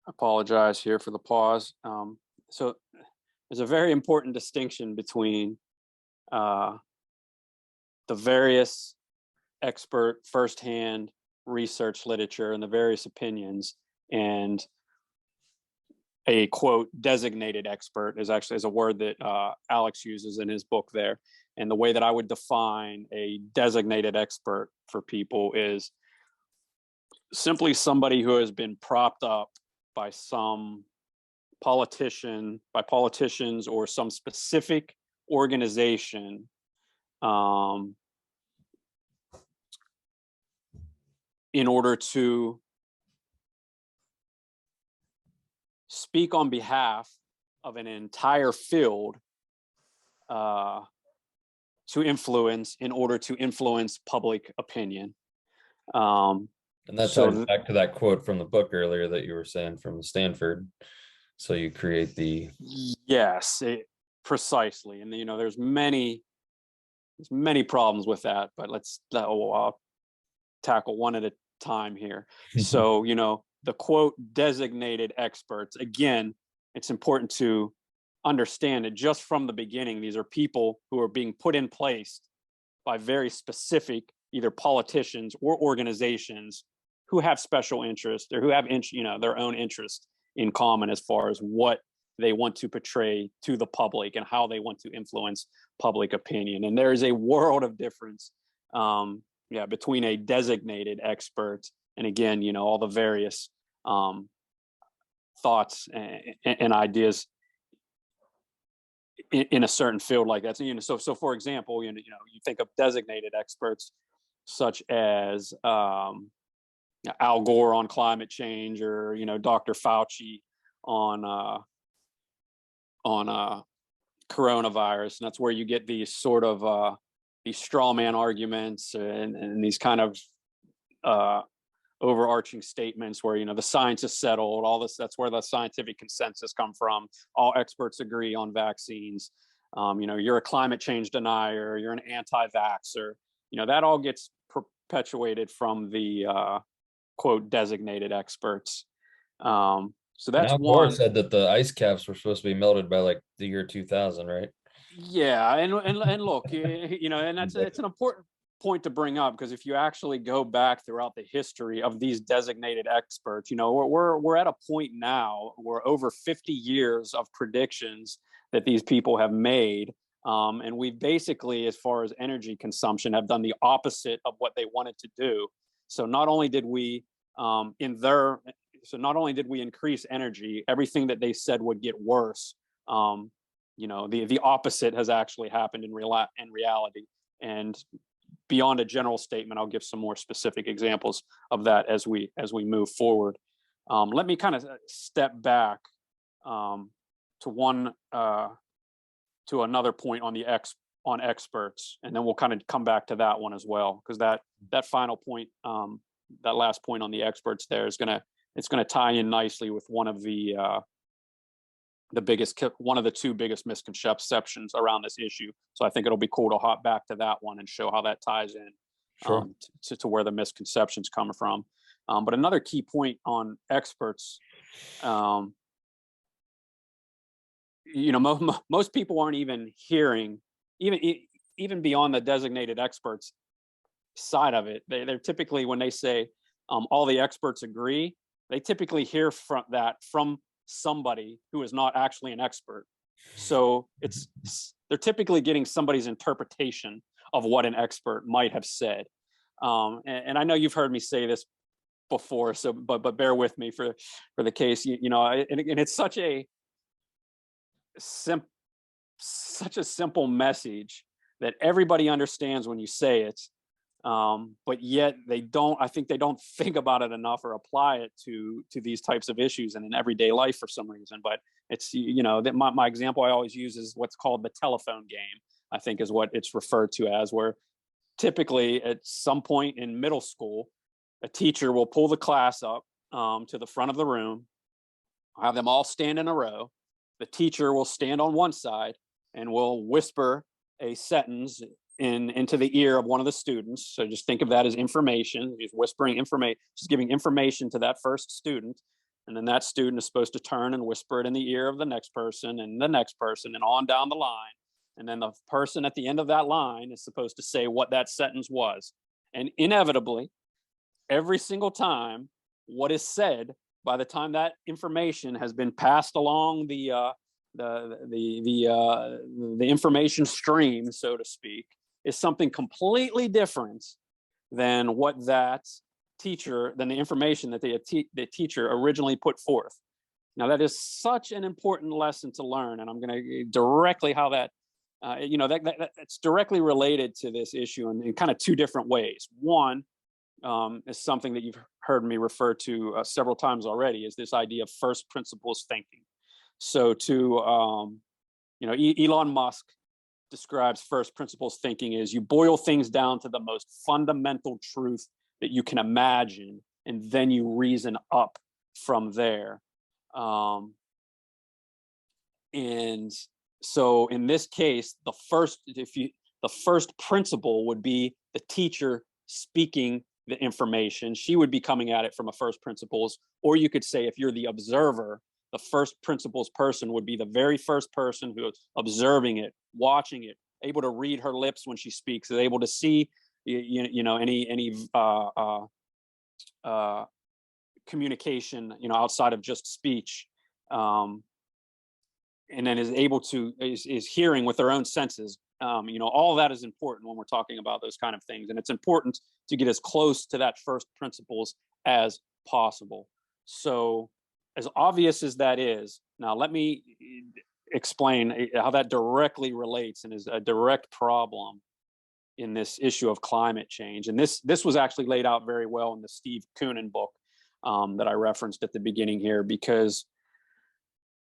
apologize here for the pause. So there's a very important distinction between the various expert firsthand research literature and the various opinions and a quote designated expert is a word that Alex uses in his book there. And the way that I would define a designated expert for people is simply somebody who has been propped up by some politicians or some specific organization in order to speak on behalf of an entire field in order to influence public opinion. And that's back to that quote from the book earlier that you were saying from Stanford. So you create the... Yes, precisely. And there's many problems with that, but I'll tackle one at a time here. So, the quote designated experts, again, it's important to understand it just from the beginning. These are people who are being put in place by very specific either politicians or organizations who have special interest or who have their own interest in common as far as what they want to portray to the public and how they want to influence public opinion. And there is a world of difference between a designated expert and, again, all the various thoughts and ideas in a certain field like that. So for example, you think of designated experts such as Al Gore on climate change, or Dr. Fauci on coronavirus, and that's where you get these sort of these straw man arguments and these kind of overarching statements where the science is settled, all this. That's where the scientific consensus come from. All experts agree on vaccines. You're a climate change denier, you're an anti-vaxxer. That all gets perpetuated from the quote designated experts. So that's Al Gore said that the ice caps were supposed to be melted by like the year 2000, right? Yeah, and look, and it's an important point to bring up, because if you actually go back throughout the history of these designated experts, we're at a point now where over 50 years of predictions that these people have made, and we basically, as far as energy consumption, have done the opposite of what they wanted to do. So not only did we increase energy, everything that they said would get worse. The opposite has actually happened in reality. And beyond a general statement, I'll give some more specific examples of that as we move forward. Let me kind of step back to another point on experts, and then we'll kind of come back to that one as well, because that final point, that last point on the experts there is going it's going to tie in nicely with one of the two biggest misconceptions around this issue. So I think it'll be cool to hop back to that one and show how that ties in Sure. to where the misconceptions come from. But another key point on experts, most people aren't even hearing, even beyond the designated experts side of it. They're typically, when they say all the experts agree, they typically hear from somebody who is not actually an expert. So they're typically getting somebody's interpretation of what an expert might have said. And I know you've heard me say this before, so but bear with me for the case. And it's such a simple message that everybody understands when you say it, but yet I think they don't think about it enough or apply it to these types of issues and in everyday life for some reason. But it's, that my example I always use is what's called the telephone game, I think is what it's referred to as, where typically at some point in middle school, a teacher will pull the class up to the front of the room, have them all stand in a row. The teacher will stand on one side and will whisper a sentence into the ear of one of the students. So just think of that as information. He's whispering information, just giving information to that first student. And then that student is supposed to turn and whisper it in the ear of the next person and the next person and on down the line. And then the person at the end of that line is supposed to say what that sentence was. And inevitably, every single time, what is said, by the time that information has been passed along the information stream, so to speak, is something completely different than what the information that the teacher originally put forth. Now, that is such an important lesson to learn, and I'm going to directly how that, that's directly related to this issue in kind of two different ways. One is something that you've heard me refer to several times already, is this idea of first principles thinking. So Elon Musk describes first principles thinking as you boil things down to the most fundamental truth that you can imagine, and then you reason up from there. And so in this case, the first principle would be the teacher speaking the information. She would be coming at it from a first principles, or you could say, if you're the observer, the first principles person would be the very first person who is observing it, watching it, able to read her lips when she speaks, is able to see, any communication, outside of just speech, and then is able to is hearing with their own senses. All of that is important when we're talking about those kind of things, and it's important to get as close to that first principles as possible. So, as obvious as that is, now let me explain how that directly relates and is a direct problem in this issue of climate change. And this was actually laid out very well in the Steve Koonin book that I referenced at the beginning here, because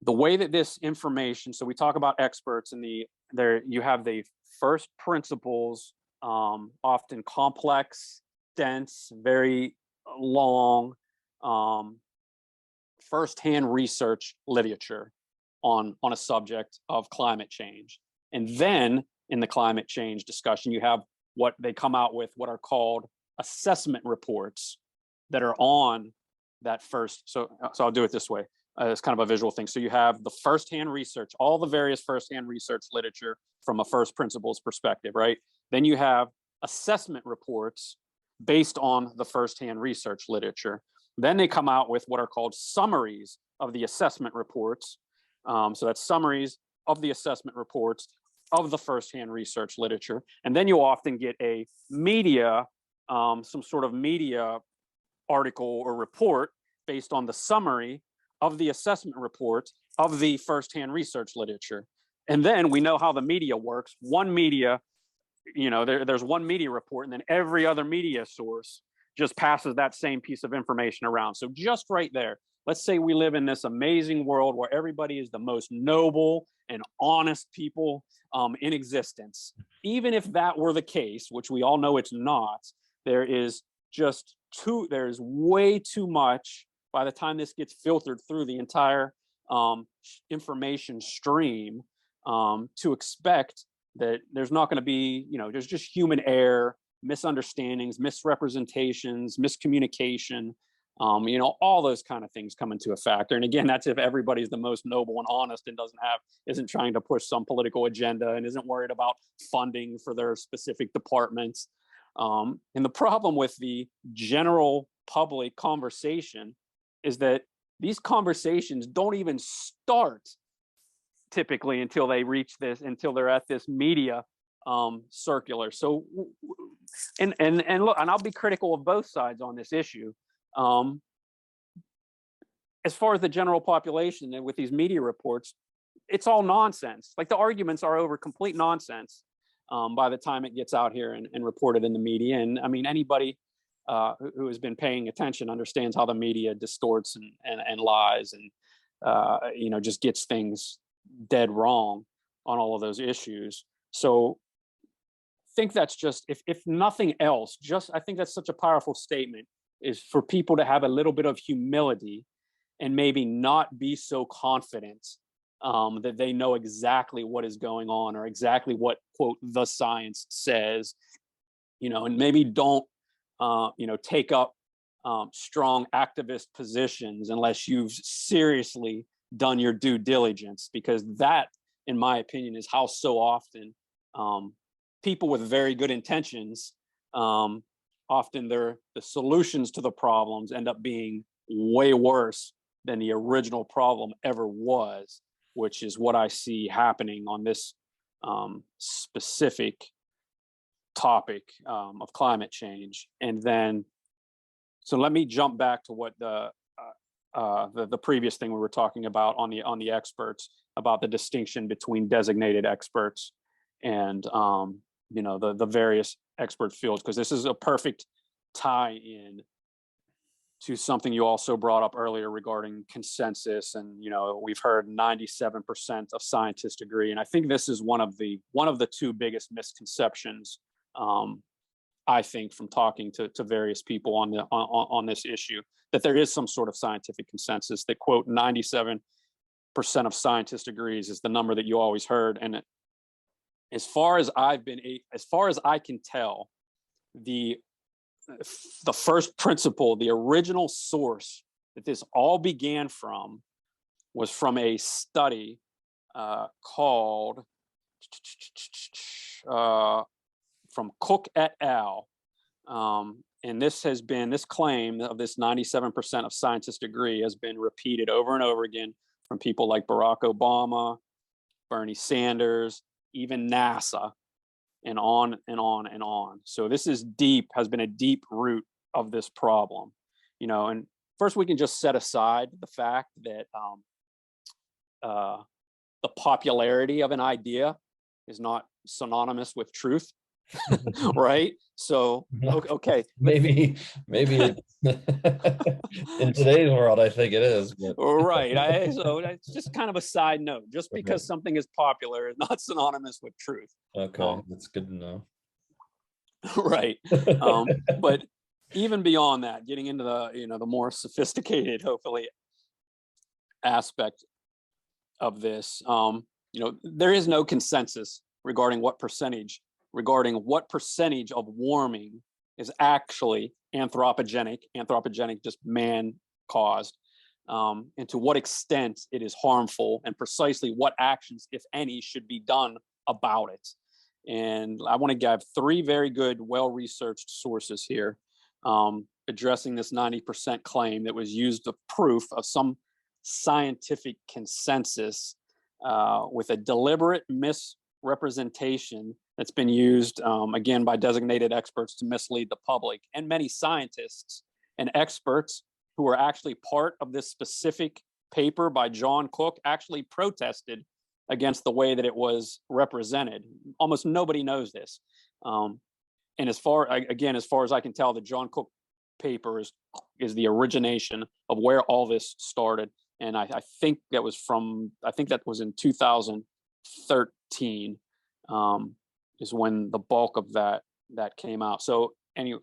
the way that this information, so we talk about experts, and there you have the first principles, often complex, dense, very long, firsthand research literature on a subject of climate change. And then in the climate change discussion, you have what they come out with, what are called assessment reports that are on that first. So I'll do it this way. It's kind of a visual thing. So you have the firsthand research, all the various firsthand research literature from a first principles perspective, right? Then you have assessment reports based on the firsthand research literature. Then they come out with what are called summaries of the assessment reports. So that's summaries of the assessment reports of the firsthand research literature. And then you often get a media, some sort of media article or report based on the summary of the assessment report of the firsthand research literature. And then we know how the media works. One media, there's one media report, and then every other media source just passes that same piece of information around. So just right there, let's say we live in this amazing world where everybody is the most noble and honest people in existence. Even if that were the case, which we all know it's not, there's way too much by the time this gets filtered through the entire information stream, to expect that there's not going to be, there's just human error, misunderstandings, misrepresentations, miscommunication, all those kind of things come into a factor. And again, that's if everybody's the most noble and honest and isn't trying to push some political agenda and isn't worried about funding for their specific departments. And the problem with the general public conversation is that these conversations don't even start typically until they're at this media circular. So, and look, and I'll be critical of both sides on this issue. As far as the general population and with these media reports, it's all nonsense. Like the arguments are over complete nonsense by the time it gets out here and reported in the media. And I mean, anybody who has been paying attention understands how the media distorts and lies and just gets things dead wrong on all of those issues. So I think that's just, if nothing else, I think that's such a powerful statement, is for people to have a little bit of humility and maybe not be so confident that they know exactly what is going on or exactly what, quote, the science says, and maybe don't, take up strong activist positions unless you've seriously done your due diligence, because that, in my opinion, is how so often people with very good intentions, often the solutions to the problems end up being way worse than the original problem ever was, which is what I see happening on this specific topic of climate change. And then, so let me jump back to what the previous thing we were talking about on the experts, about the distinction between designated experts and the various expert fields, because this is a perfect tie-in to something you also brought up earlier regarding consensus. And we've heard 97% of scientists agree, and I think this is one of the two biggest misconceptions, I think, from talking to various people on this issue, that there is some sort of scientific consensus that, quote, 97% of scientists agrees is the number that you always heard. And as far as I can tell, the first principle, the original source that this all began from, was from a study called from Cook et al. And this claim of this 97% of scientists agree has been repeated over and over again from people like Barack Obama, Bernie Sanders, even NASA, and on and on and on. So this has been a deep root of this problem, and first we can just set aside the fact that the popularity of an idea is not synonymous with truth. Right? So okay, maybe in today's world I think it is, but... right. So that's just kind of a side note. Just because something is popular is not synonymous with truth. Okay, that's good to know. Right. But even beyond that, getting into the more sophisticated, hopefully, aspect of this, there is no consensus regarding what percentage of warming is actually anthropogenic, just man caused, and to what extent it is harmful, and precisely what actions, if any, should be done about it. And I want to give three very good, well-researched sources here addressing this 90% claim that was used as proof of some scientific consensus with a deliberate misrepresentation that's been used, again, by designated experts to mislead the public. And many scientists and experts who were actually part of this specific paper by John Cook actually protested against the way that it was represented. Almost nobody knows this. And as far as I can tell, the John Cook paper is the origination of where all this started. And I think that was in 2013 is when the bulk of that came out. So and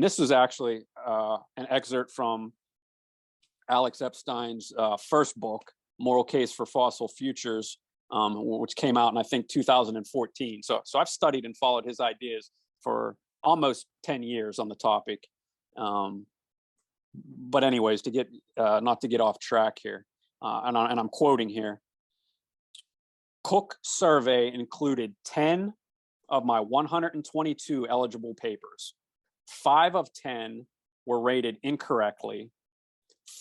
this was actually an excerpt from Alex Epstein's first book, Moral Case for Fossil Futures, which came out in, I think, 2014. So I've studied and followed his ideas for almost 10 years on the topic. But anyways, to get not to get off track here, and I'm quoting here, Cook survey included 10 of my 122 eligible papers. 5 of 10 were rated incorrectly.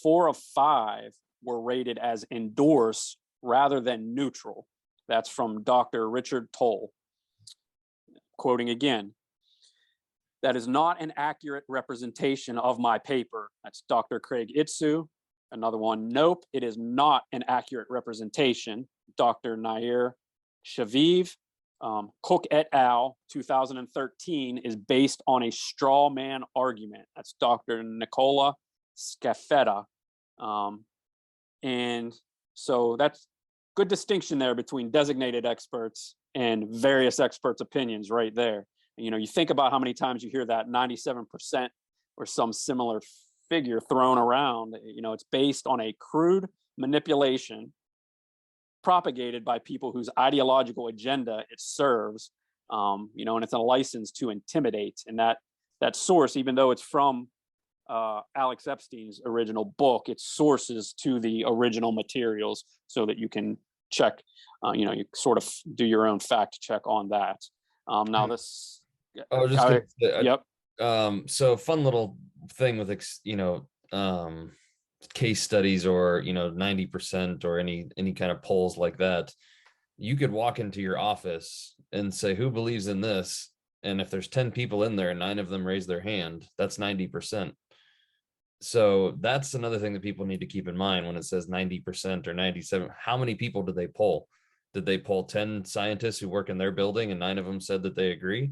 4 of 5 were rated as endorse rather than neutral. That's from Dr. Richard Toll. Quoting again, that is not an accurate representation of my paper. That's Dr. Craig Itsu. Another one, nope, it is not an accurate representation. Dr. Nair Shaviv. Cook et al. 2013 is based on a straw man argument. That's Dr. Nicola Scafetta. And so that's good distinction there between designated experts and various experts' opinions right there. And, you think about how many times you hear that 97% or some similar figure thrown around. It's based on a crude manipulation propagated by people whose ideological agenda it serves, and it's a license to intimidate. And that source, even though it's from Alex Epstein's original book, it sources to the original materials so that you can check, you sort of do your own fact check on that. Now this, I was just gonna say, yep. So fun little thing with case studies or 90% or any kind of polls like that. You could walk into your office and say, who believes in this? And if there's 10 people in there and 9 of them raise their hand, that's 90%. So that's another thing that people need to keep in mind when it says 90% or 97. How many people did they poll? Did they poll 10 scientists who work in their building and 9 of them said that they agree?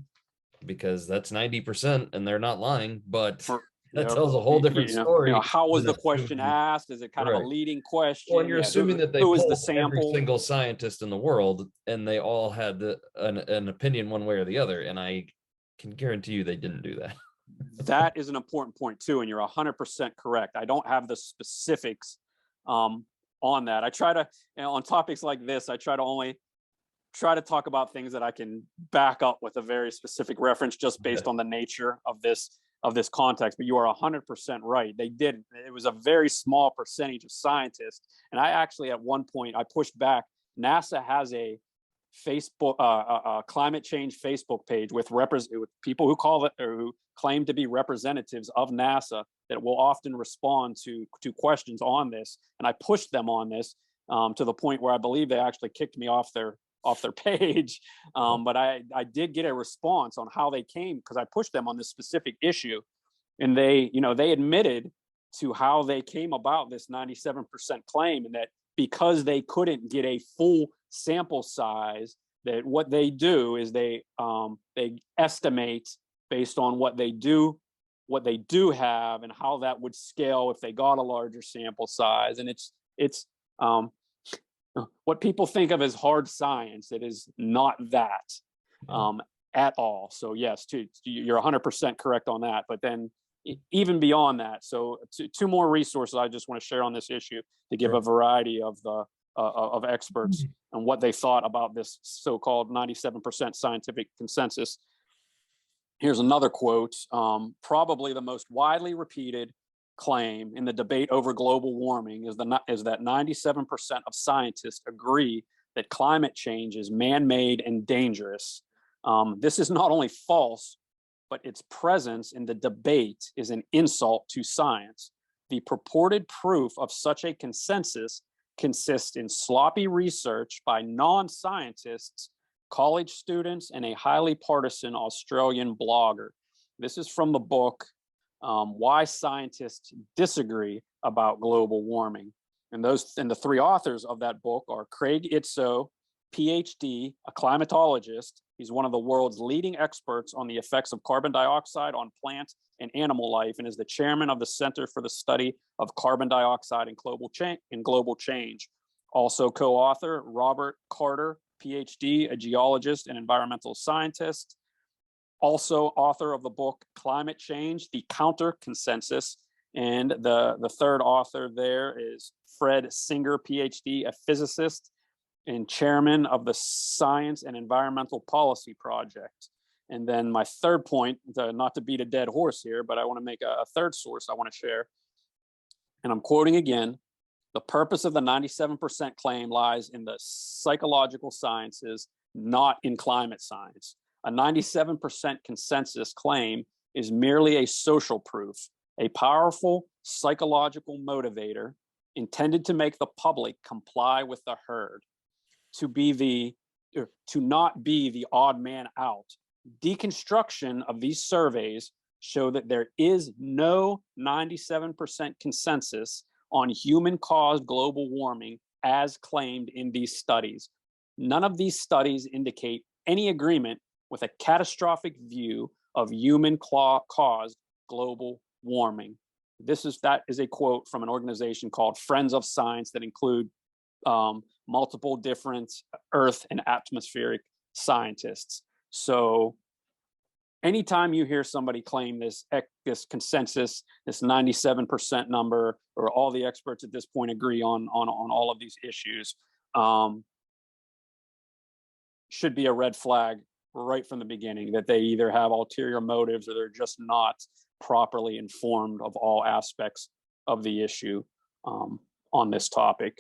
Because that's 90% and they're not lying, but that tells a whole different story. How was the question asked? Is it kind of a leading question? Well, and you're assuming that they polled the sample? every single scientist in the world and they all had an opinion one way or the other. And I can guarantee you they didn't do that. That is an important point too, and you're 100% correct. I don't have the specifics on that. I try to, on topics like this, I try to talk about things that I can back up with a very specific reference just based on the nature of this context. But you are 100% right. They did. It was a very small percentage of scientists. And I actually, at one point, I pushed back. NASA has a Facebook, climate change Facebook page with people who call it or who claim to be representatives of NASA that will often respond to questions on this. And I pushed them on this to the point where I believe they actually kicked me off their page. But I did get a response on how they came, because I pushed them on this specific issue, and they admitted to how they came about this 97% claim, and that because they couldn't get a full sample size, that what they do is they estimate based on what they do have and how that would scale if they got a larger sample size. And it's what people think of as hard science. It is not that at all. So yes, you're 100% correct on that. But then even beyond that, so 2 more resources I just want to share on this issue to give a variety of of experts and what they thought about this so-called 97% scientific consensus. Here's another quote. Probably the most widely repeated claim in the debate over global warming is that 97% of scientists agree that climate change is man-made and dangerous. This is not only false, but its presence in the debate is an insult to science. The purported proof of such a consensus consists in sloppy research by non-scientists, college students, and a highly partisan Australian blogger. This is from the book, Why Scientists Disagree About Global Warming. And the 3 authors of that book are Craig Itso, PhD, a climatologist. He's one of the world's leading experts on the effects of carbon dioxide on plant and animal life, and is the chairman of the Center for the Study of Carbon Dioxide and Global Change. Also co-author Robert Carter, PhD, a geologist and environmental scientist. Also author of the book Climate Change, The Counter Consensus, And the third author there is Fred Singer, PhD, a physicist and chairman of the Science and Environmental Policy Project. And then my third point, not to beat a dead horse here, but I want to make a third source I want to share. And I'm quoting again: the purpose of the 97% claim lies in the psychological sciences, not in climate science. A 97% consensus claim is merely a social proof, a powerful psychological motivator intended to make the public comply with the herd, to not be the odd man out. Deconstruction of these surveys show that there is no 97% consensus on human-caused global warming as claimed in these studies. None of these studies indicate any agreement with a catastrophic view of human-caused global warming. That is a quote from an organization called Friends of Science that include multiple different Earth and atmospheric scientists. So anytime you hear somebody claim this consensus, this 97% number, or all the experts at this point agree on all of these issues, should be a red flag right from the beginning, that they either have ulterior motives or they're just not properly informed of all aspects of the issue on this topic.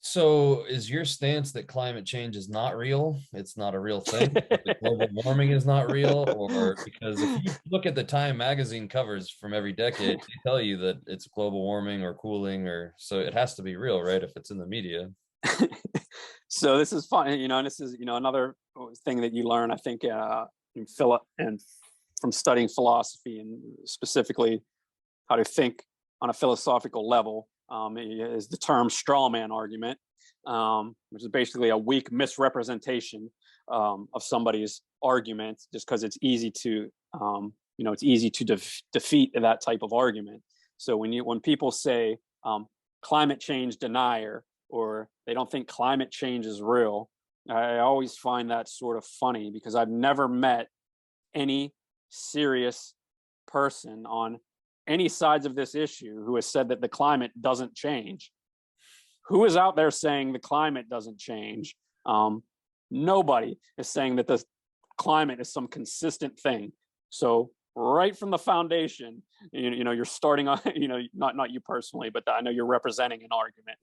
So is your stance that climate change is not real? It's not a real thing? That global warming is not real? Or because if you look at the Time magazine covers from every decade, they tell you that it's global warming or cooling, or so it has to be real, right? If it's in the media. So this is fun, and this is, another thing that you learn, I think, in Philip and from studying philosophy, and specifically how to think on a philosophical level, is the term straw man argument, which is basically a weak misrepresentation of somebody's argument, just because it's easy to, defeat that type of argument. So when people say climate change denier, or they don't think climate change is real, I always find that sort of funny, because I've never met any serious person on any sides of this issue who has said that the climate doesn't change. Who is out there saying the climate doesn't change? Nobody is saying that the climate is some consistent thing. So right from the foundation, you're starting on, not you personally, but I know you're representing an argument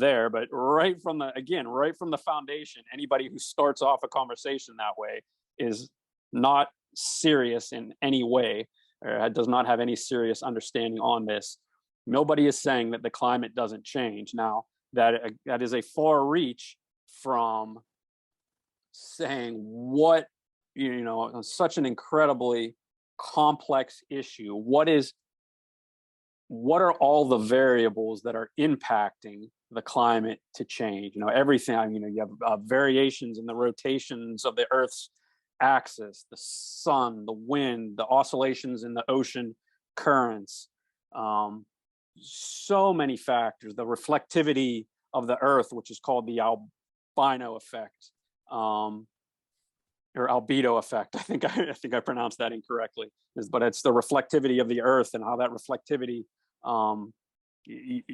there, but right from the foundation, anybody who starts off a conversation that way is not serious in any way, or does not have any serious understanding on this. Nobody is saying that the climate doesn't change. Now, that is a far reach from saying what, such an incredibly complex issue. What are all the variables that are impacting the climate to change? Everything. You have variations in the rotations of the Earth's axis, the sun, the wind, the oscillations in the ocean currents, so many factors, the reflectivity of the Earth, which is called the albino effect, or albedo effect. I think I pronounced that incorrectly, but it's the reflectivity of the Earth and how that reflectivity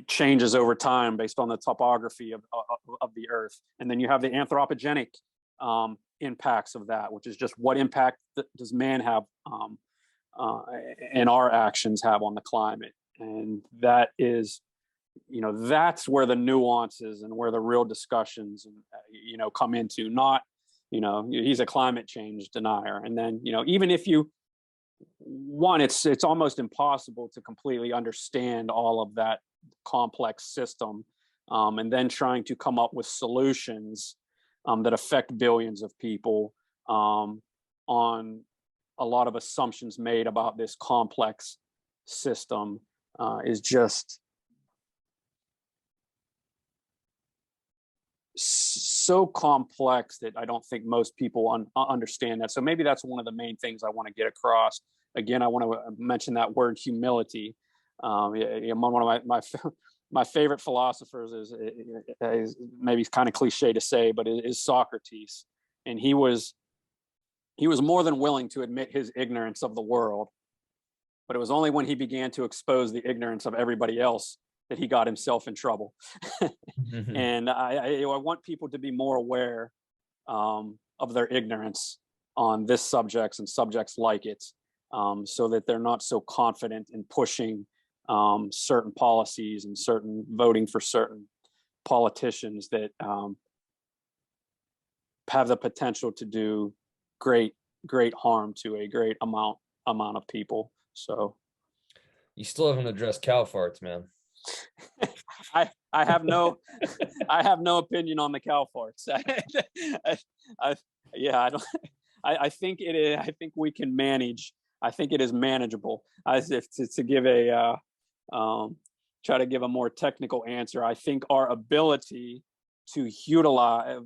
changes over time based on the topography of the Earth. And then you have the anthropogenic impacts of that, which is just what impact does man have and our actions have on the climate. And that is, that's where the nuances and where the real discussions, come into. Not, he's a climate change denier. And then, even if you want, it's almost impossible to completely understand all of that complex system, and then trying to come up with solutions that affect billions of people on a lot of assumptions made about this complex system is just so complex that I don't think most people understand that. So maybe that's one of the main things I want to get across. Again, I want to mention that word humility. One of my favorite philosophers is maybe kind of cliche to say, but it is Socrates. And he was more than willing to admit his ignorance of the world, but it was only when he began to expose the ignorance of everybody else that he got himself in trouble. And I want people to be more aware of their ignorance on this subjects and subjects like it, so that they're not so confident in pushing certain policies and certain voting for certain politicians that have the potential to do great harm to a great amount of people. So You still haven't addressed cow farts, man. I have no I have no opinion on the cow farts. I think it is. I think we can manage. I think it is manageable. As if to give a try to give a more technical answer, I think our ability to utilize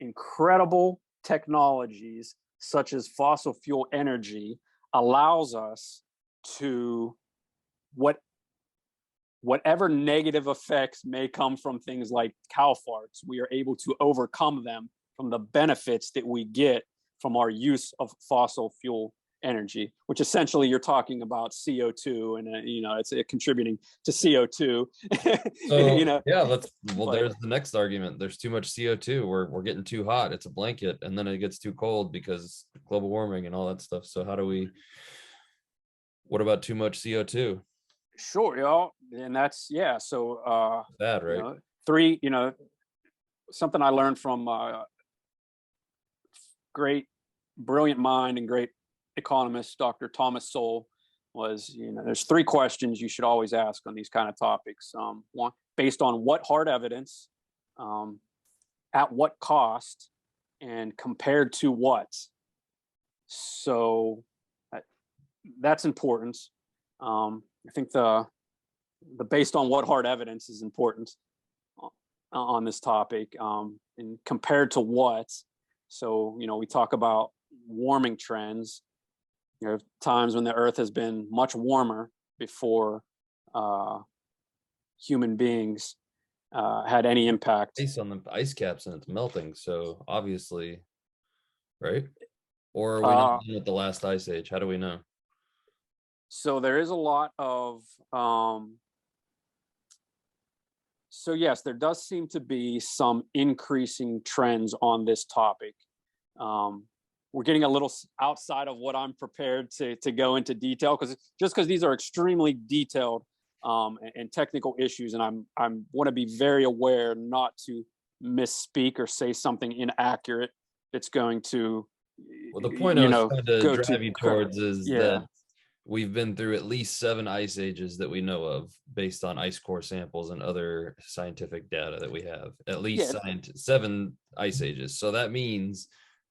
incredible technologies such as fossil fuel energy allows us to whatever negative effects may come from things like cow farts, we are able to overcome them from the benefits that we get from our use of fossil fuel energy, which essentially you're talking about CO2, and it's contributing to CO2. So Yeah, there's the next argument. There's too much CO2. We're getting too hot. It's a blanket, and then it gets too cold because global warming and all that stuff. So what about too much CO2? Sure, and that's so bad, right? Something I learned from great brilliant mind and great economist Dr. Thomas Sowell was, there's 3 questions you should always ask on these kind of topics. One, based on what hard evidence, at what cost, and compared to what. So that's important. I think the based on what hard evidence is important on this topic, and compared to what. So, we talk about warming trends. Times when the earth has been much warmer before human beings had any impact. Based on the ice caps and it's melting. So obviously, right? Or are we not done with the last ice age? How do we know? So there is a lot of so yes, there does seem to be some increasing trends on this topic. We're getting a little outside of what I'm prepared to go into detail, because these are extremely detailed and technical issues, and I want to be very aware not to misspeak or say something inaccurate that's going to. Well, the point I was trying to drive you towards is that we've been through at least 7 ice ages that we know of, based on ice core samples and other scientific data that we have. At least 7 ice ages. So that means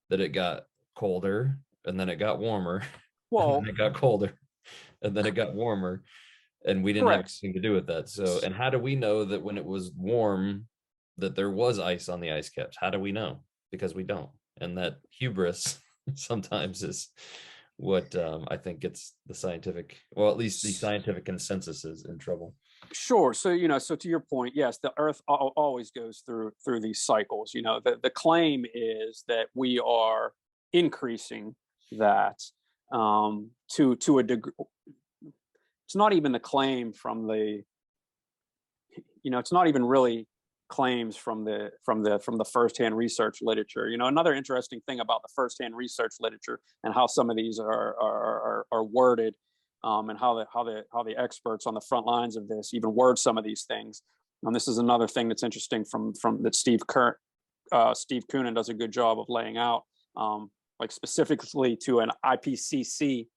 that it got colder, and then it got warmer, and then it got colder, and then it got warmer, and we didn't have anything to do with that. So, and how do we know that when it was warm that there was ice on the ice caps? How do we know? Because we don't. And that hubris sometimes is what I think gets the scientific, well, at least the scientific consensus is in trouble. Sure. So, so to your point, yes, the earth always goes through these cycles. The claim is that we are increasing that to a degree. It's not even the claim from the, it's not even really claims from the firsthand research literature. Another interesting thing about the firsthand research literature and how some of these are worded, and how the experts on the front lines of this even word some of these things. And this is another thing that's interesting from that Steve Koonin does a good job of laying out, like specifically to an IPCC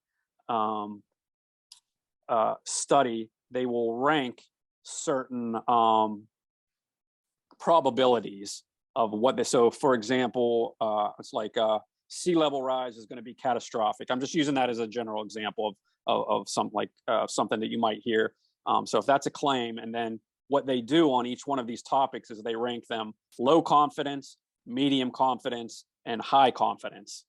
study. They will rank certain probabilities of what they. So, for example, it's like sea level rise is going to be catastrophic. I'm just using that as a general example of something like something that you might hear. So if that's a claim, and then what they do on each one of these topics is they rank them low confidence, medium confidence, and high confidence.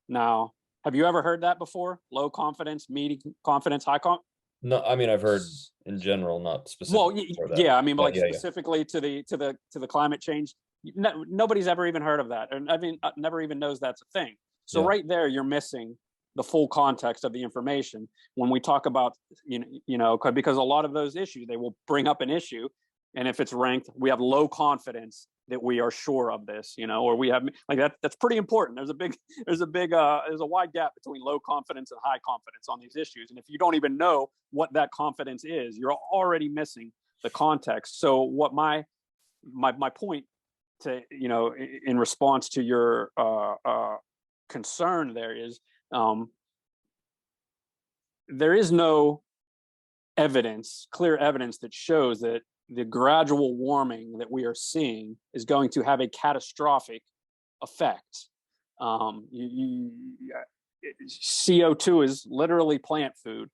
Now, have you ever heard that before? Low confidence, medium confidence, high confidence? No, I mean, I've heard in general, not specifically. Well, yeah, I mean, like specifically to the climate change. Nobody's ever even heard of that, and I mean, never even knows that's a thing. So right there, you're missing the full context of the information. When we talk about, because a lot of those issues, they will bring up an issue, and if it's ranked, we have low confidence that we are sure of this, or we have like that. That's pretty important. There's a wide gap between low confidence and high confidence on these issues. And if you don't even know what that confidence is, you're already missing the context. So what my point to, in response to your concern there is, there is no clear evidence that shows that the gradual warming that we are seeing is going to have a catastrophic effect. CO2 is literally plant food.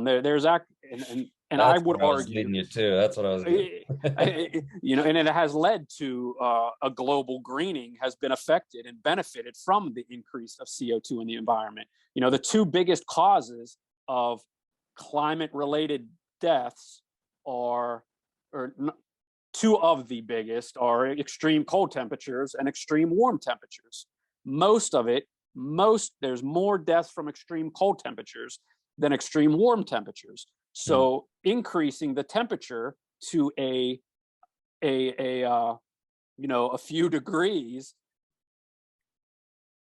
There's and I would argue you too. That's what I was and it has led to a global greening has been affected and benefited from the increase of CO2 in the environment. The two biggest causes of climate related deaths two of the biggest are extreme cold temperatures and extreme warm temperatures. There's more deaths from extreme cold temperatures than extreme warm temperatures. So increasing the temperature to a few degrees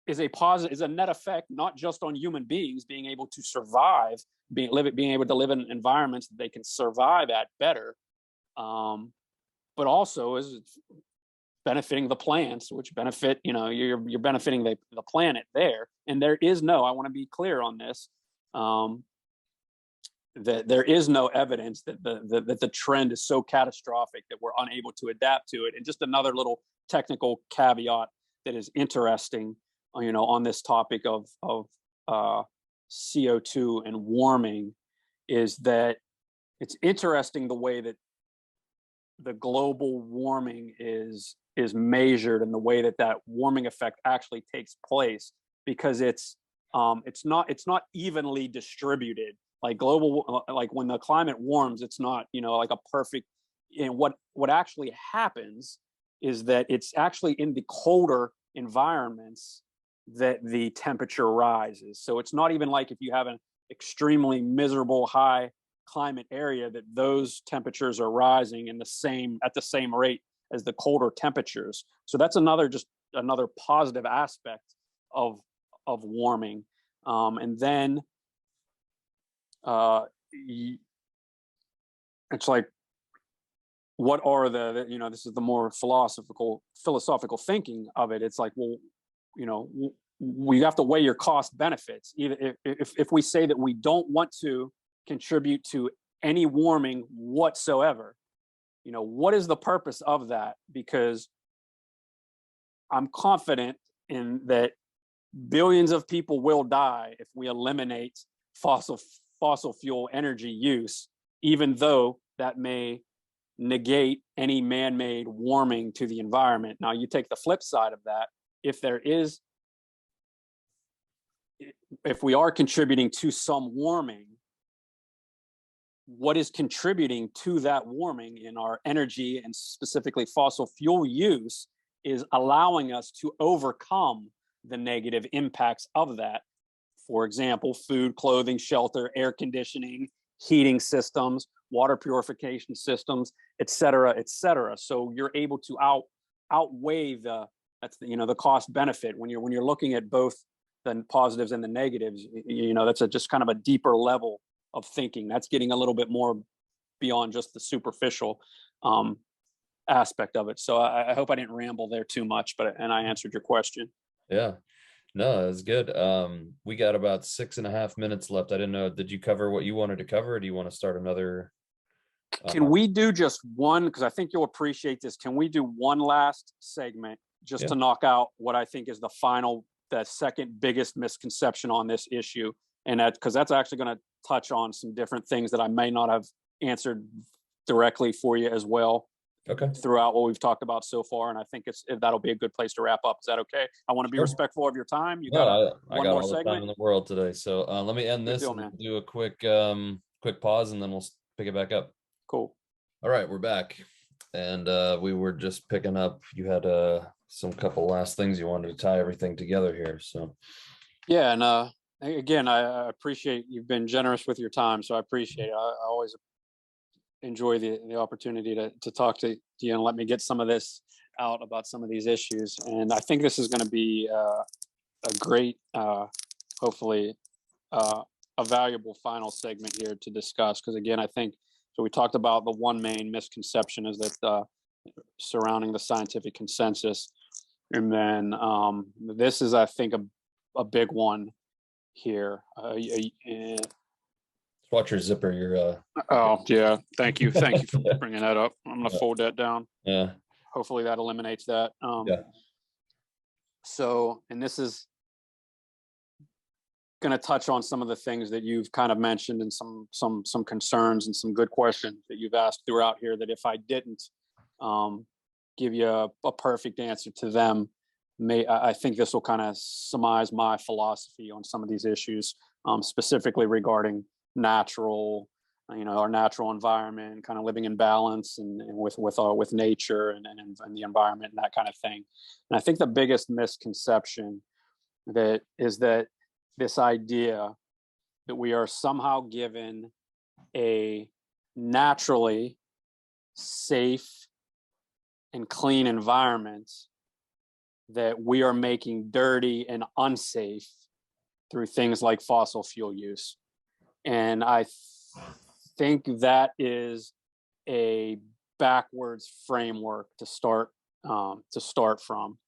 is a net effect, not just on human beings being able to survive, being able to live in environments that they can survive at better, but also is benefiting the plants, which benefit, you're benefiting the planet there. And I want to be clear on this, that there is no evidence that the trend is so catastrophic that we're unable to adapt to it. And just another little technical caveat that is interesting, on this topic of CO2 and warming, is that it's interesting the way that the global warming is measured and the way that warming effect actually takes place, because it's not evenly distributed. Like like when the climate warms, it's not, like a perfect, and what actually happens is that it's actually in the colder environments that the temperature rises. So it's not even like if you have an extremely miserable high climate area that those temperatures are rising at the same rate as the colder temperatures. So that's another positive aspect of warming. And then it's like, what are this is the more philosophical thinking of it. It's like, well, we have to weigh your cost benefits. Even if we say that we don't want to contribute to any warming whatsoever, what is the purpose of that? Because I'm confident in that billions of people will die if we eliminate fossil fuel energy use, even though that may negate any man-made warming to the environment. Now, you take the flip side of that. If we are contributing to some warming, what is contributing to that warming in our energy and specifically fossil fuel use is allowing us to overcome the negative impacts of that. For example, food, clothing, shelter, air conditioning, heating systems, water purification systems, et cetera, et cetera. So you're able to outweigh the cost benefit when you're looking at both the positives and the negatives. That's just kind of a deeper level of thinking. That's getting a little bit more beyond just the superficial aspect of it. So I hope I didn't ramble there too much, and I answered your question. Yeah, no, that's good. We got about 6.5 minutes left. I didn't know, did you cover what you wanted to cover, or do you want to start another? Can we do just one? Because I think you'll appreciate this. Can we do one last segment just to knock out what I think is the second biggest misconception on this issue? And because that's actually going to touch on some different things that I may not have answered directly for you as well. Okay. Throughout what we've talked about so far, and I think that'll be a good place to wrap up. Is that okay? I want to be respectful of your time. I got all the time in the world today, so let me end this and do a quick pause, and then we'll pick it back up. Cool. All right, we're back, and we were just picking up. You had some couple last things you wanted to tie everything together here, so yeah. And Again, I appreciate you've been generous with your time, so I appreciate it. I always enjoy the opportunity to talk to you and let me get some of this out about some of these issues. And I think this is going to be a great, hopefully, a valuable final segment here to discuss. Because again, I think so. We talked about the one main misconception is that surrounding the scientific consensus, and then this is, I think, a big one here. Watch your zipper. You're Oh yeah, thank you for bringing that up. I'm gonna fold that down. yeah. Hopefully that eliminates that. Yeah. So, and this is going to touch on some of the things that you've kind of mentioned, and some concerns and some good questions that you've asked throughout here, that if I didn't give you a perfect answer to them, I think this will kind of surmise my philosophy on some of these issues, specifically regarding natural, our natural environment, kind of living in balance and with nature and the environment and that kind of thing. And I think the biggest misconception that is that this idea that we are somehow given a naturally safe and clean environment that we are making dirty and unsafe through things like fossil fuel use. And I think that is a backwards framework to start from.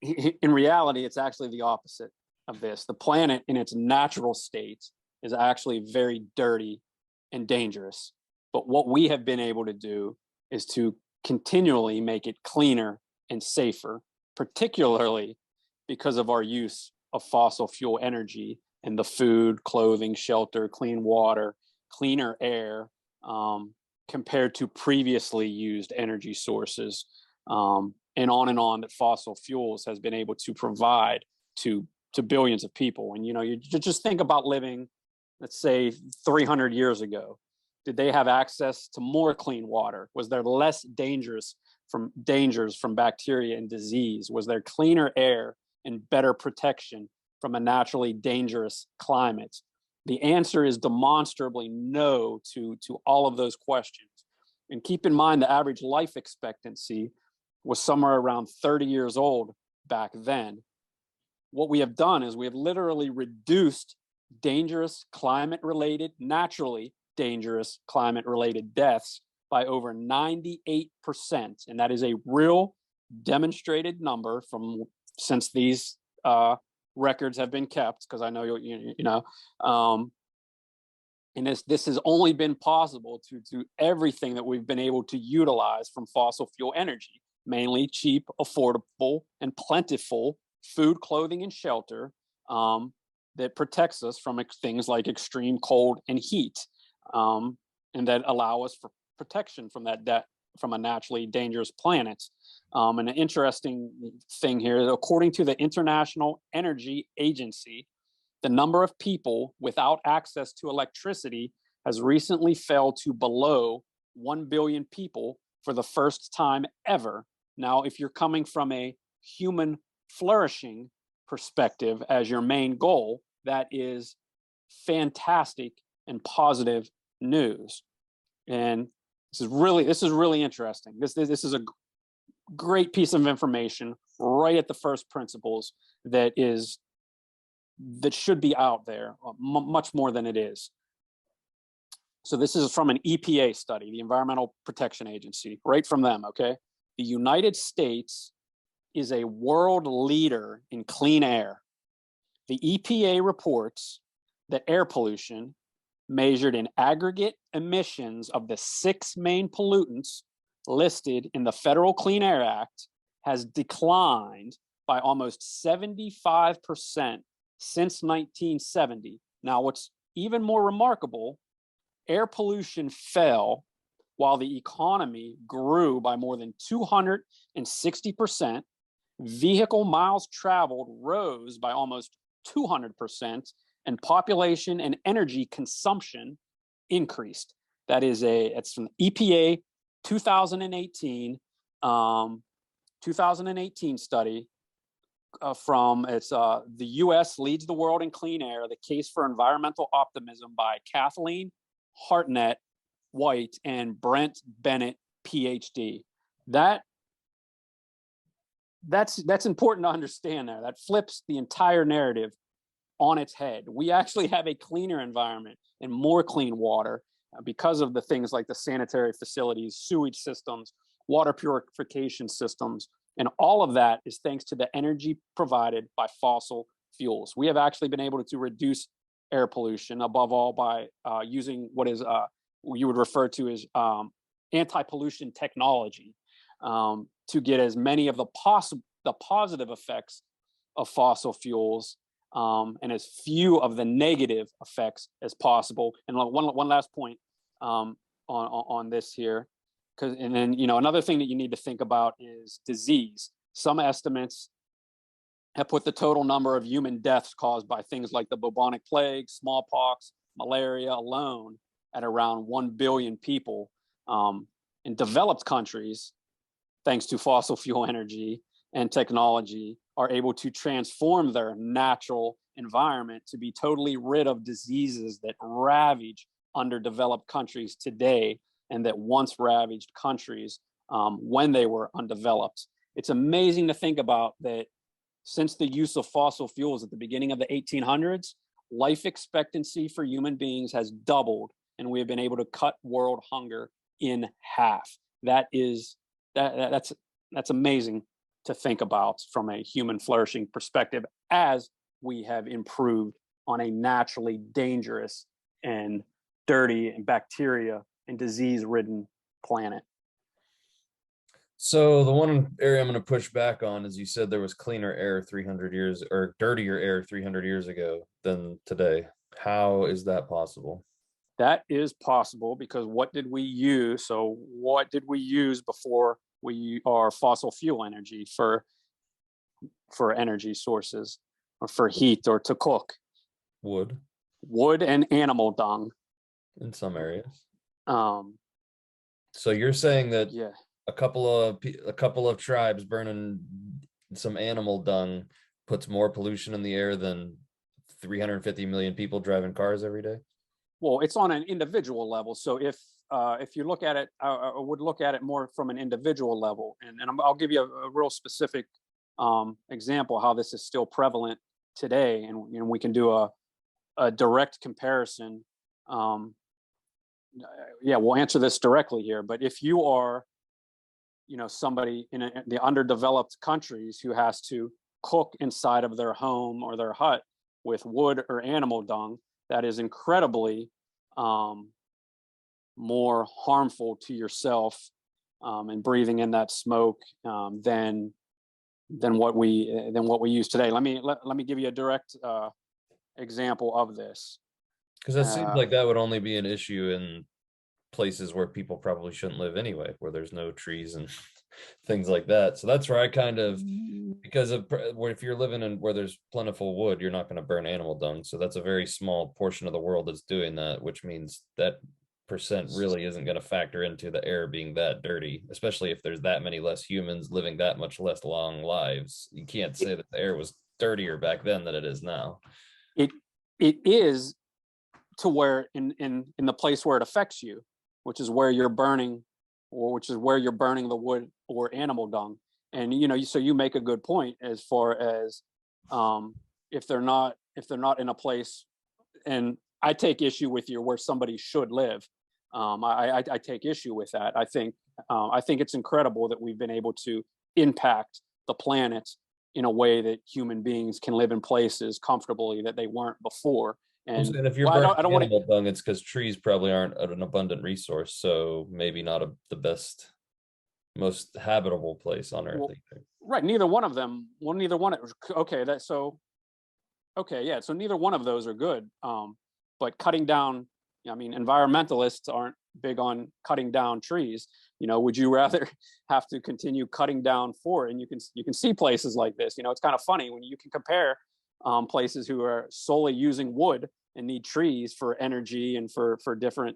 In reality, it's actually the opposite of this. The planet in its natural state is actually very dirty and dangerous. But what we have been able to do is to continually make it cleaner and safer, particularly because of our use of fossil fuel energy and the food, clothing, shelter, clean water, cleaner air, compared to previously used energy sources, and on that fossil fuels has been able to provide to billions of people. And you just think about living, let's say 300 years ago. Did they have access to more clean water? Was there less dangers from bacteria and disease? Was there cleaner air and better protection from a naturally dangerous climate? The answer is demonstrably no to all of those questions. And keep in mind, the average life expectancy was somewhere around 30 years old back then. What we have done is we have literally reduced naturally dangerous climate-related deaths by over 98%. And that is a real demonstrated number since these records have been kept, because I know and this has only been possible to everything that we've been able to utilize from fossil fuel energy, mainly cheap, affordable, and plentiful food, clothing, and shelter that protects us from things like extreme cold and heat, and that allow us for protection from from a naturally dangerous planet. And an interesting thing here, according to the International Energy Agency, the number of people without access to electricity has recently fell to below 1 billion people for the first time ever. Now, if you're coming from a human flourishing perspective as your main goal, that is fantastic and positive news. And this is really interesting. This is a great piece of information right at the first principles that should be out there much more than it is. So this is from an EPA study, the Environmental Protection Agency, right from them, okay? The United States is a world leader in clean air. The EPA reports that air pollution, measured in aggregate emissions of the 6 main pollutants listed in the Federal Clean Air Act, has declined by almost 75% since 1970. Now, what's even more remarkable, air pollution fell while the economy grew by more than 260%, vehicle miles traveled rose by almost 200%, and population and energy consumption increased. It's from EPA 2018, 2018 study from the U.S. leads the world in clean air: the case for environmental optimism, by Kathleen Hartnett White and Brent Bennett, PhD. That's important to understand there. That flips the entire narrative on its head. We actually have a cleaner environment and more clean water because of the things like the sanitary facilities, sewage systems, water purification systems, and all of that is thanks to the energy provided by fossil fuels. We have actually been able to reduce air pollution, above all by using what is you would refer to as anti-pollution technology, to get as many of the positive effects of fossil fuels and as few of the negative effects as possible. And one last point on this here, and then another thing that you need to think about is disease. Some estimates have put the total number of human deaths caused by things like the bubonic plague, smallpox, malaria alone at around 1 billion people. In developed countries, thanks to fossil fuel energy and technology, are able to transform their natural environment to be totally rid of diseases that ravage underdeveloped countries today and that once ravaged countries when they were undeveloped. It's amazing to think about that since the use of fossil fuels at the beginning of the 1800s, life expectancy for human beings has doubled, and we have been able to cut world hunger in half. That's amazing to think about from a human flourishing perspective, as we have improved on a naturally dangerous and dirty and bacteria and disease-ridden planet. So the one area I'm going to push back on is you said there was cleaner air 300 years or dirtier air 300 years ago than today. How is that possible? That is possible because what did we use? So what did we use before our fossil fuel energy for energy sources or for heat or to cook? Wood and animal dung in some areas. So you're saying that yeah, a couple of tribes burning some animal dung puts more pollution in the air than 350 million people driving cars every day? Well, it's on an individual level. So if you look at it, I would look at it more from an individual level, and I'll give you a real specific example how this is still prevalent today, and we can do a direct comparison. We'll answer this directly here. But if you are, somebody in the underdeveloped countries who has to cook inside of their home or their hut with wood or animal dung, that is incredibly more harmful to yourself and breathing in that smoke than what we use today. Let me give you a direct example of this. Because that seems like that would only be an issue in places where people probably shouldn't live anyway, where there's no trees and things like that. So that's where I kind of, because of if you're living in where there's plentiful wood, you're not going to burn animal dung. So that's a very small portion of the world that's doing that, which means that percent really isn't going to factor into the air being that dirty, especially if there's that many less humans living that much less long lives. You can't say that the air was dirtier back then than it is now. It is, to where in the place where it affects you, which is where you're burning, or which is where you're burning the wood or animal dung. And so you make a good point as far as if they're not in a place, and I take issue with you where somebody should live. I take issue with that. I think it's incredible that we've been able to impact the planet in a way that human beings can live in places comfortably that they weren't before. And if you're burning animal dung, it's because trees probably aren't an abundant resource, so maybe not the best, most habitable place on Earth. Right, neither one of them. Well, neither one. Okay, so neither one of those are good. But cutting down, environmentalists aren't big on cutting down trees. Would you rather have to continue cutting down for it? And you can see places like this. It's kind of funny when you can compare places who are solely using wood and need trees for energy and for different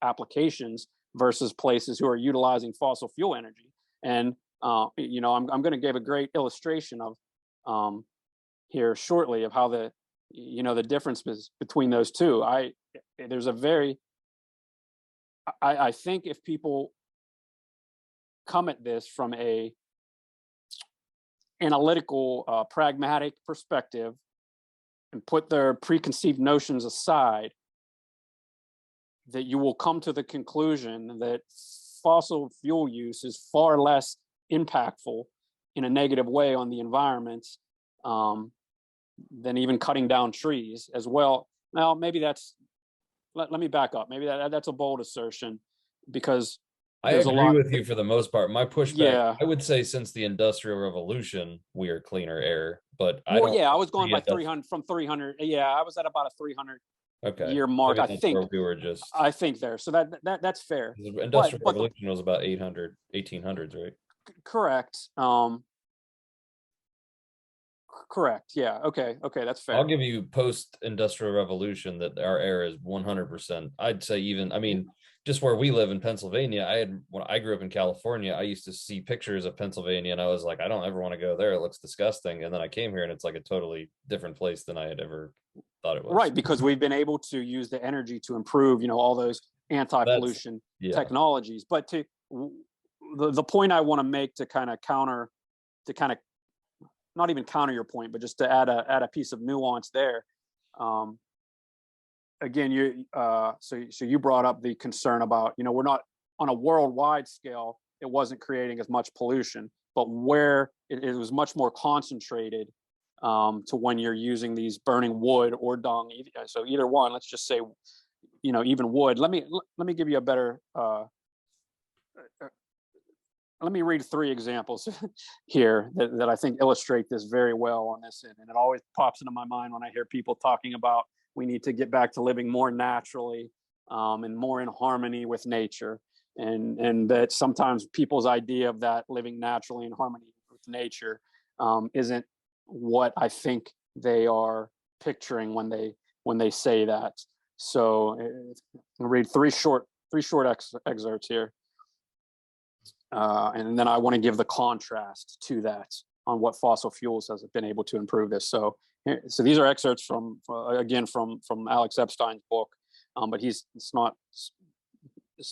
applications versus places who are utilizing fossil fuel energy. And I'm going to give a great illustration of here shortly of how the difference is between those two. There's a very, I think if people come at this from a analytical, pragmatic perspective and put their preconceived notions aside, that you will come to the conclusion that fossil fuel use is far less impactful in a negative way on the environment than even cutting down trees as well. Now, maybe let me back up. Maybe that's a bold assertion, because I there's a agree lot. with you for the most part. My pushback, Yeah. I would say, since the Industrial Revolution, we are cleaner air, but I Well, don't yeah, I was going by see 300 from 300. Yeah, I was at about a 300 Okay, year mark. maybe that's where we were just. I think there. So that's fair. The But Industrial the Revolution was about 800, 1800s, right? correct. Correct. Yeah. Okay. That's I'll fair. give you post-industrial revolution that our air is 100%. I'd say even, I mean, just where we live in Pennsylvania, when I grew up in California, I used to see pictures of Pennsylvania and I was like, I don't ever want to go there. It looks disgusting. And then I came here and it's like a totally different place than I had ever thought it was. Right, because we've been able to use the energy to improve, all those That's, anti-pollution yeah. technologies. But the point I want to make to kind of not even counter your point, but just to add a piece of nuance there. Again, so you brought up the concern about, we're not on a worldwide scale, it wasn't creating as much pollution, but where it was much more concentrated to when you're using these burning wood or dung. So either one, let's just say, even wood. Let me give you a better. Let me read 3 examples here that I think illustrate this very well on this end. And it always pops into my mind when I hear people talking about we need to get back to living more naturally and more in harmony with nature. And that sometimes people's idea of that living naturally in harmony with nature isn't what I think they are picturing when they say that. So I'll read three short excerpts here. And then I want to give the contrast to that on what fossil fuels has been able to improve this. So these are excerpts from Alex Epstein's book, but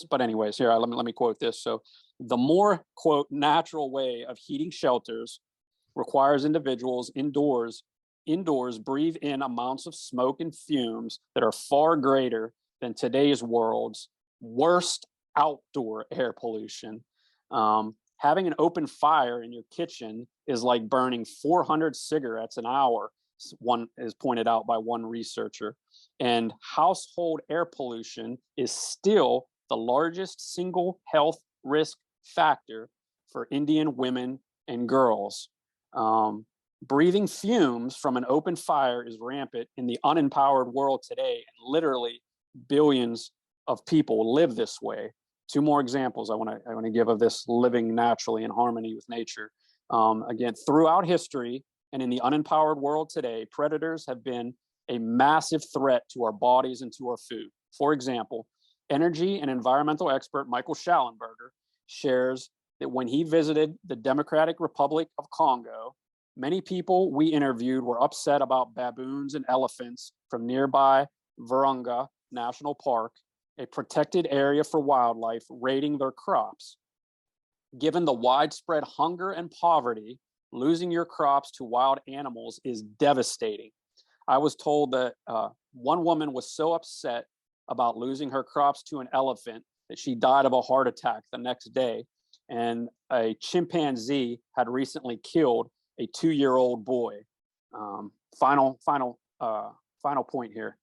but anyways, here, let me quote this. So the more, quote, natural way of heating shelters requires individuals indoors breathe in amounts of smoke and fumes that are far greater than today's world's worst outdoor air pollution. Having an open fire in your kitchen is like burning 400 cigarettes an hour, one is pointed out by one researcher. And household air pollution is still the largest single health risk factor for Indian women and girls. Breathing fumes from an open fire is rampant in the unempowered world today, and literally billions of people live this way. 2 more examples I want to give of this living naturally in harmony with nature. Again, throughout history and in the unempowered world today, predators have been a massive threat to our bodies and to our food. For example, energy and environmental expert Michael Schallenberger shares that when he visited the Democratic Republic of Congo, many people we interviewed were upset about baboons and elephants from nearby Virunga National Park, a protected area for wildlife, raiding their crops. Given the widespread hunger and poverty, losing your crops to wild animals is devastating. I was told that one woman was so upset about losing her crops to an elephant that she died of a heart attack the next day. And a chimpanzee had recently killed a 2-year-old boy. Final point here.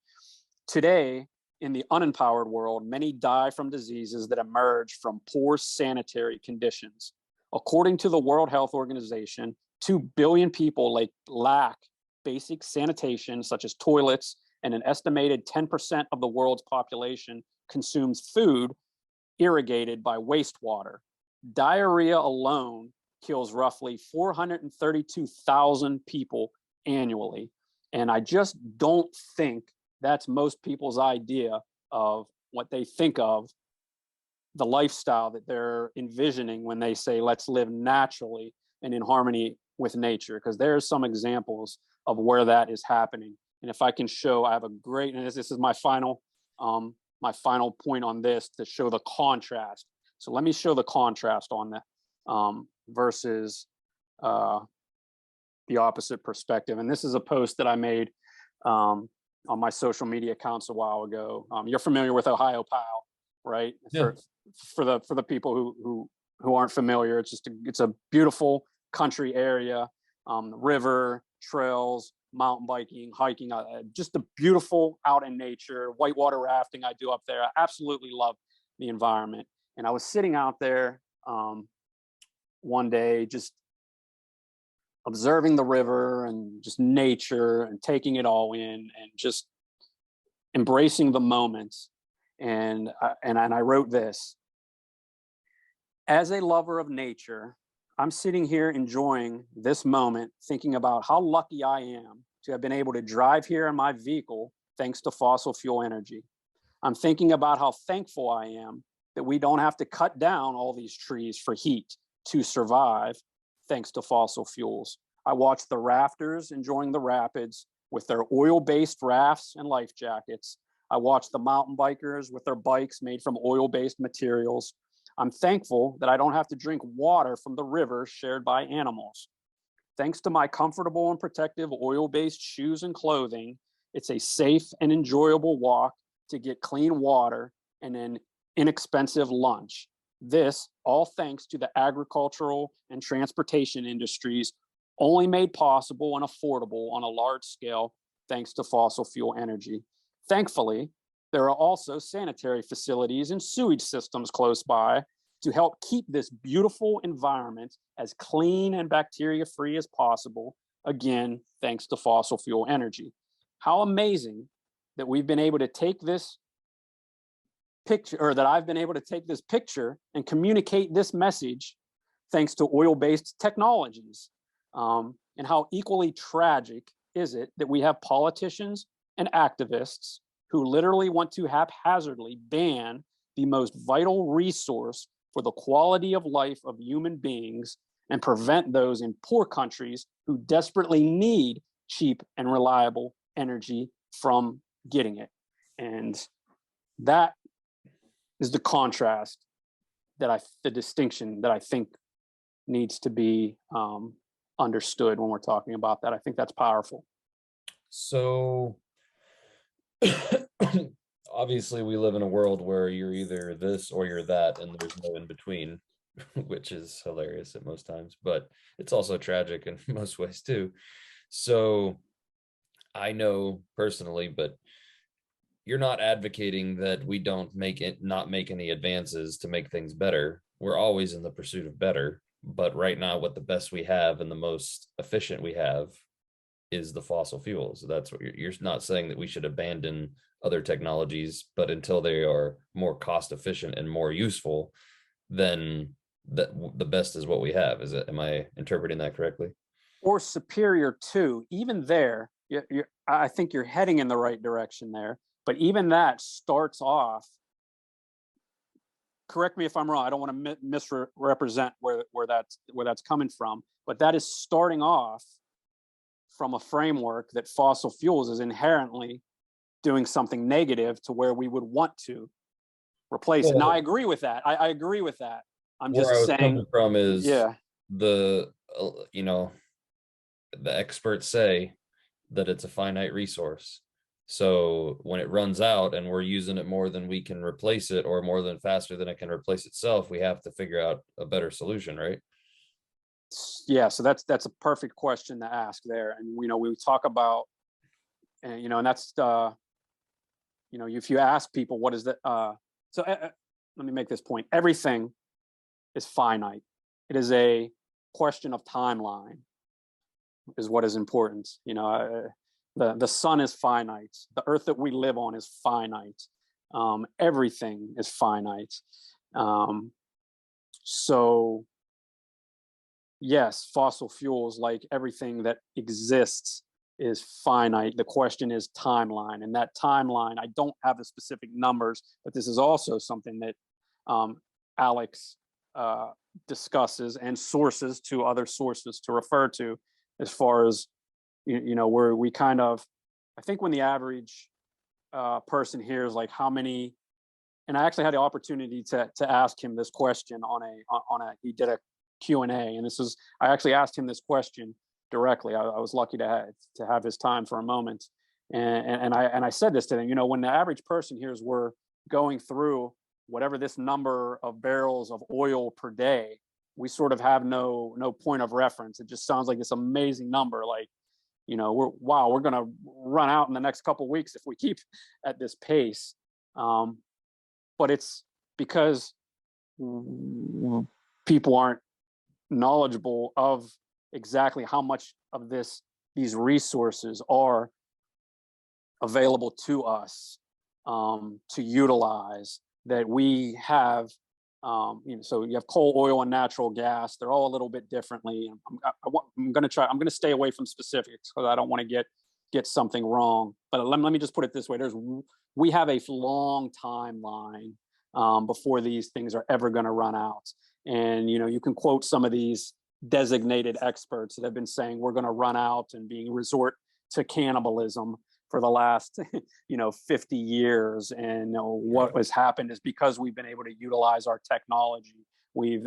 Today, in the unempowered world, many die from diseases that emerge from poor sanitary conditions. According to the World Health Organization, 2 billion people lack basic sanitation, such as toilets, and an estimated 10% of the world's population consumes food irrigated by wastewater. Diarrhea alone kills roughly 432,000 people annually. And I just don't think that's most people's idea of what they think of the lifestyle that they're envisioning when they say, let's live naturally and in harmony with nature, because there's some examples of where that is happening. And if I can show, I have a great, and this is my final point on this, to show the contrast. So let me show the contrast on that versus the opposite perspective. And this is a post that I made on my social media accounts a while ago. You're familiar with Ohio Pile, right? Yeah. For the people who aren't familiar, it's a beautiful country area, river, trails, mountain biking, hiking, just a beautiful out in nature, whitewater rafting I do up there. I absolutely love the environment. And I was sitting out there one day, just observing the river and just nature and taking it all in and just embracing the moments. And I wrote this: as a lover of nature, I'm sitting here enjoying this moment, thinking about how lucky I am to have been able to drive here in my vehicle thanks to fossil fuel energy. I'm thinking about how thankful I am that we don't have to cut down all these trees for heat to survive thanks to fossil fuels. I watch the rafters enjoying the rapids with their oil-based rafts and life jackets. I watch the mountain bikers with their bikes made from oil-based materials. I'm thankful that I don't have to drink water from the river shared by animals. Thanks to my comfortable and protective oil-based shoes and clothing, it's a safe and enjoyable walk to get clean water and an inexpensive lunch. This all thanks to the agricultural and transportation industries, only made possible and affordable on a large scale thanks to fossil fuel energy. Thankfully, there are also sanitary facilities and sewage systems close by to help keep this beautiful environment as clean and bacteria-free as possible, again, thanks to fossil fuel energy. How amazing that we've been able to take this picture, or that I've been able to take this picture and communicate this message thanks to oil-based technologies. And how equally tragic is it that we have politicians and activists who literally want to haphazardly ban the most vital resource for the quality of life of human beings and prevent those in poor countries who desperately need cheap and reliable energy from getting it. And that is the contrast the distinction that I think needs to be understood when we're talking about that. I think that's powerful. So obviously we live in a world where you're either this or you're that, and there's no in between, which is hilarious at most times, but it's also tragic in most ways too. So I know personally, but you're not advocating that we don't not make any advances to make things better. We're always in the pursuit of better, but right now what the best we have and the most efficient we have is the fossil fuels. That's what you're not saying that we should abandon other technologies, but until they are more cost efficient and more useful, then the best is what we have. Am I interpreting that correctly? Or superior to, even there, I think you're heading in the right direction there, but even that starts off, correct me if I'm wrong, I don't want to misrepresent where that's coming from, but that is starting off from a framework that fossil fuels is inherently doing something negative to where we would want to replace it. Now, I agree with that. I agree with that. I'm just where I was saying, coming from is, yeah, the experts say that it's a finite resource. So when it runs out and we're using it more than we can replace it, or more than faster than it can replace itself, we have to figure out a better solution, right? Yeah, so that's a perfect question to ask there. And we talk about, and that's if you ask people what is that, let me make this point. Everything is finite. It is a question of timeline, is what is important. The sun is finite. The earth that we live on is finite. Everything is finite. So yes, fossil fuels, like everything that exists, is finite. The question is timeline, and that timeline, I don't have the specific numbers, but this is also something that Alex discusses, and sources to other sources to refer to, as far as where we kind of, I think when the average person hears like how many, and I actually had the opportunity to ask him this question on a he did a Q&A, and this is, I actually asked him this question directly. I was lucky to have his time for a moment, and I said this to him. When the average person hears we're going through whatever this number of barrels of oil per day, we sort of have no point of reference. It just sounds like this amazing number. Like, we're going to run out in the next couple of weeks if we keep at this pace. But it's because people aren't knowledgeable of exactly how much of these resources are available to us to utilize, that we have. So you have coal, oil, and natural gas. They're all a little bit differently. I'm going to stay away from specifics because I don't want to get something wrong. But let me just put it this way: we have a long timeline before these things are ever going to run out. And you can quote some of these designated experts that have been saying we're going to run out and being resort to cannibalism for the last 50 years. And what has happened is because we've been able to utilize our technology, we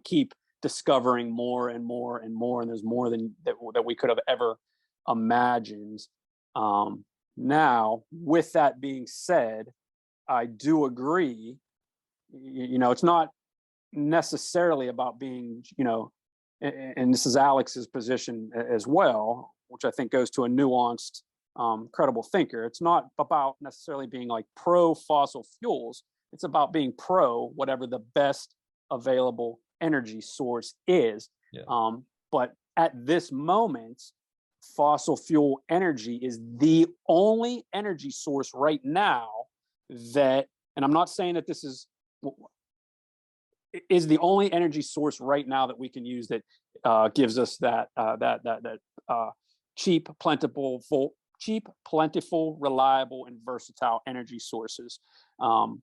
keep discovering more and more and more, and there's more than that we could have ever imagined. Now, with that being said, I do agree, it's not necessarily about being, and this is Alex's position as well, which I think goes to a nuanced, credible thinker. It's not about necessarily being like pro fossil fuels. It's about being pro whatever the best available energy source is. Yeah. But at this moment, fossil fuel energy is the only energy source right now that, and I'm not saying that this is the only energy source right now that we can use that gives us that cheap, plentiful, reliable, and versatile energy sources. And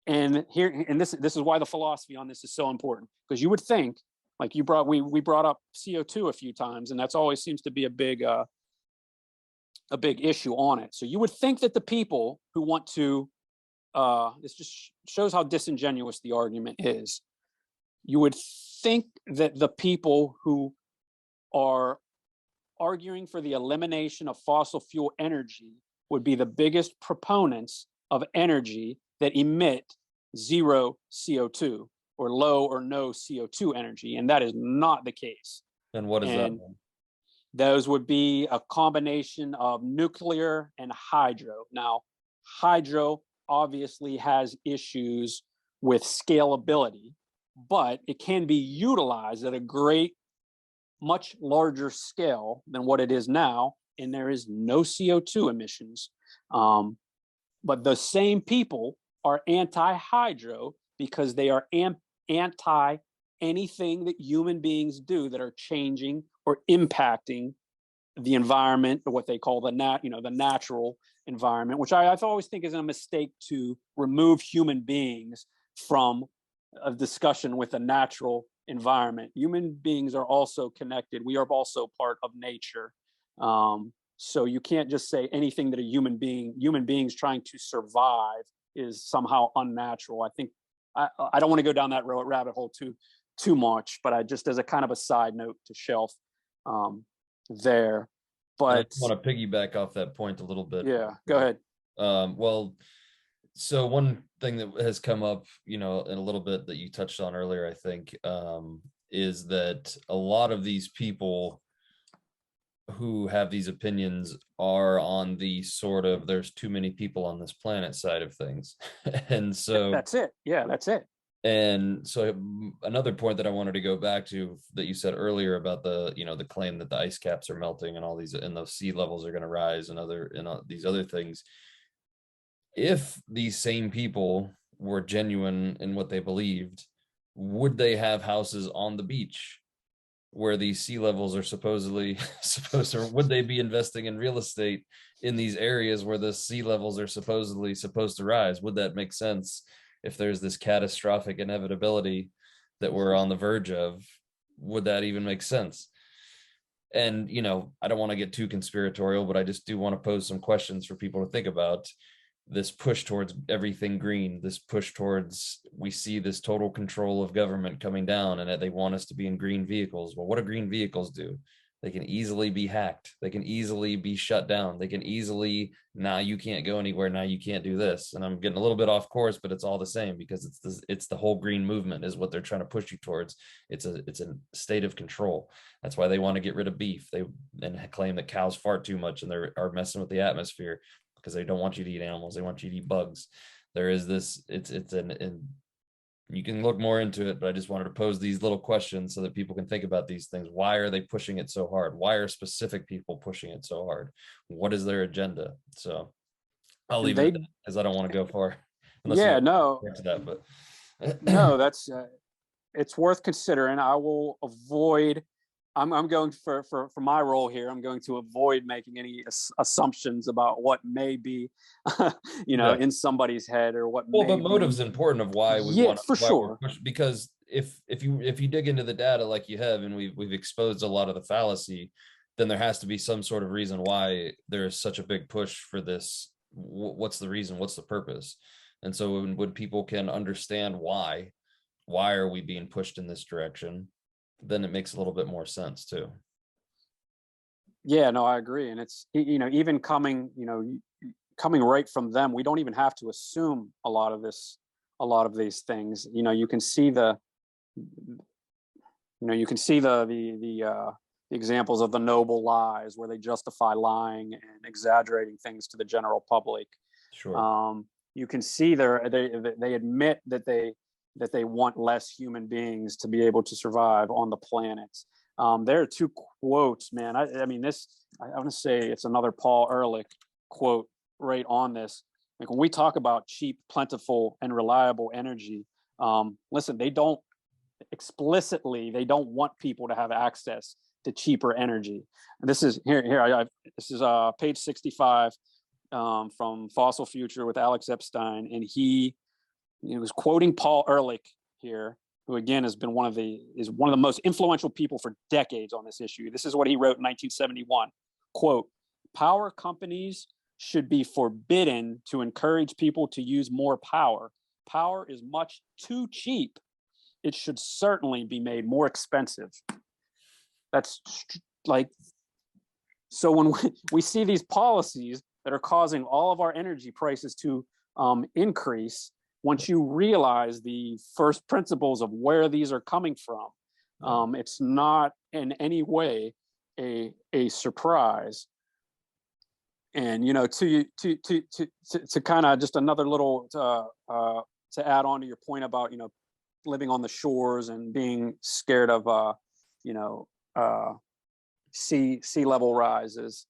this is why the philosophy on this is so important, because you would think, like we brought up CO2 a few times, and that's always seems to be a big issue on it. So you would think that the people who want to, this just shows how disingenuous the argument is. You would think that the people who are arguing for the elimination of fossil fuel energy would be the biggest proponents of energy that emit zero CO2 or low or no CO2 energy, and that is not the case. And what is that mean? Those would be a combination of nuclear and hydro. Now, hydro obviously has issues with scalability, but it can be utilized at a much larger scale than what it is now, and there is no CO2 emissions. But the same people are anti-hydro because they are anti anything that human beings do that are changing or impacting the environment, or what they call the natural environment, which I always think is a mistake to remove human beings from a discussion with a natural environment. Human beings are also connected. We are also part of nature. So you can't just say anything that human beings trying to survive is somehow unnatural. I think I don't want to go down that rabbit hole too much, but I just, as a kind of a side note to shelf there. But I want to piggyback off that point a little bit. Yeah, go ahead. Well, so one thing that has come up, in a little bit that you touched on earlier, I think, is that a lot of these people who have these opinions are on the sort of there's too many people on this planet side of things. And so that's it. Yeah, that's it. And so another point that I wanted to go back to that you said earlier about the claim that the ice caps are melting and all these, and the sea levels are going to rise and these other things. If these same people were genuine in what they believed, would they have houses on the beach where these sea levels are supposedly supposed to, or would they be investing in real estate in these areas where the sea levels are supposedly supposed to rise? Would that make sense if there's this catastrophic inevitability that we're on the verge of, would that even make sense? And, I don't want to get too conspiratorial, but I just do want to pose some questions for people to think about. This push towards everything green, this push towards, we see this total control of government coming down, and that they want us to be in green vehicles. Well, what do green vehicles do? They can easily be hacked. They can easily be shut down. They can easily, now you can't go anywhere. Now you can't do this. And I'm getting a little bit off course, but it's all the same, because it's the whole green movement is what they're trying to push you towards. It's a state of control. That's why they want to get rid of beef. And claim that cows fart too much and they are messing with the atmosphere, because they don't want you to eat animals. They want you to eat bugs. There is this, you can look more into it, but I just wanted to pose these little questions so that people can think about these things. Why are they pushing it so hard? Why are specific people pushing it so hard? What is their agenda? So I'll leave it as I don't want to go far. Yeah, no, to that, but no, that's it's worth considering. I will avoid. I'm going for my role here. I'm going to avoid making any assumptions about what may be, in somebody's head, or what. Well, but motive's important of why we want. For sure. Because if you dig into the data like you have, and we've exposed a lot of the fallacy, then there has to be some sort of reason why there is such a big push for this. What's the reason? What's the purpose? And so when people can understand why are we being pushed in this direction, then it makes a little bit more sense too. Yeah, no, I agree. And it's, even coming right from them, we don't even have to assume a lot of these things. You can see the examples of the noble lies, where they justify lying and exaggerating things to the general public. Sure. You can see they admit that they want less human beings to be able to survive on the planet. There are two quotes, man. I want to say it's another Paul Ehrlich quote right on this. Like, when we talk about cheap, plentiful, and reliable energy, listen, they don't want people to have access to cheaper energy. And this is this is page 65 from Fossil Future with Alex Epstein, and he was quoting Paul Ehrlich here, who again is one of the most influential people for decades on this issue. This is what he wrote in 1971. Quote, "Power companies should be forbidden to encourage people to use more power. Power is much too cheap. It should certainly be made more expensive." That's like, so when we see these policies that are causing all of our energy prices to increase, once you realize the first principles of where these are coming from, it's not in any way a surprise. And to kind of just another little to add on to your point about living on the shores and being scared of sea level rises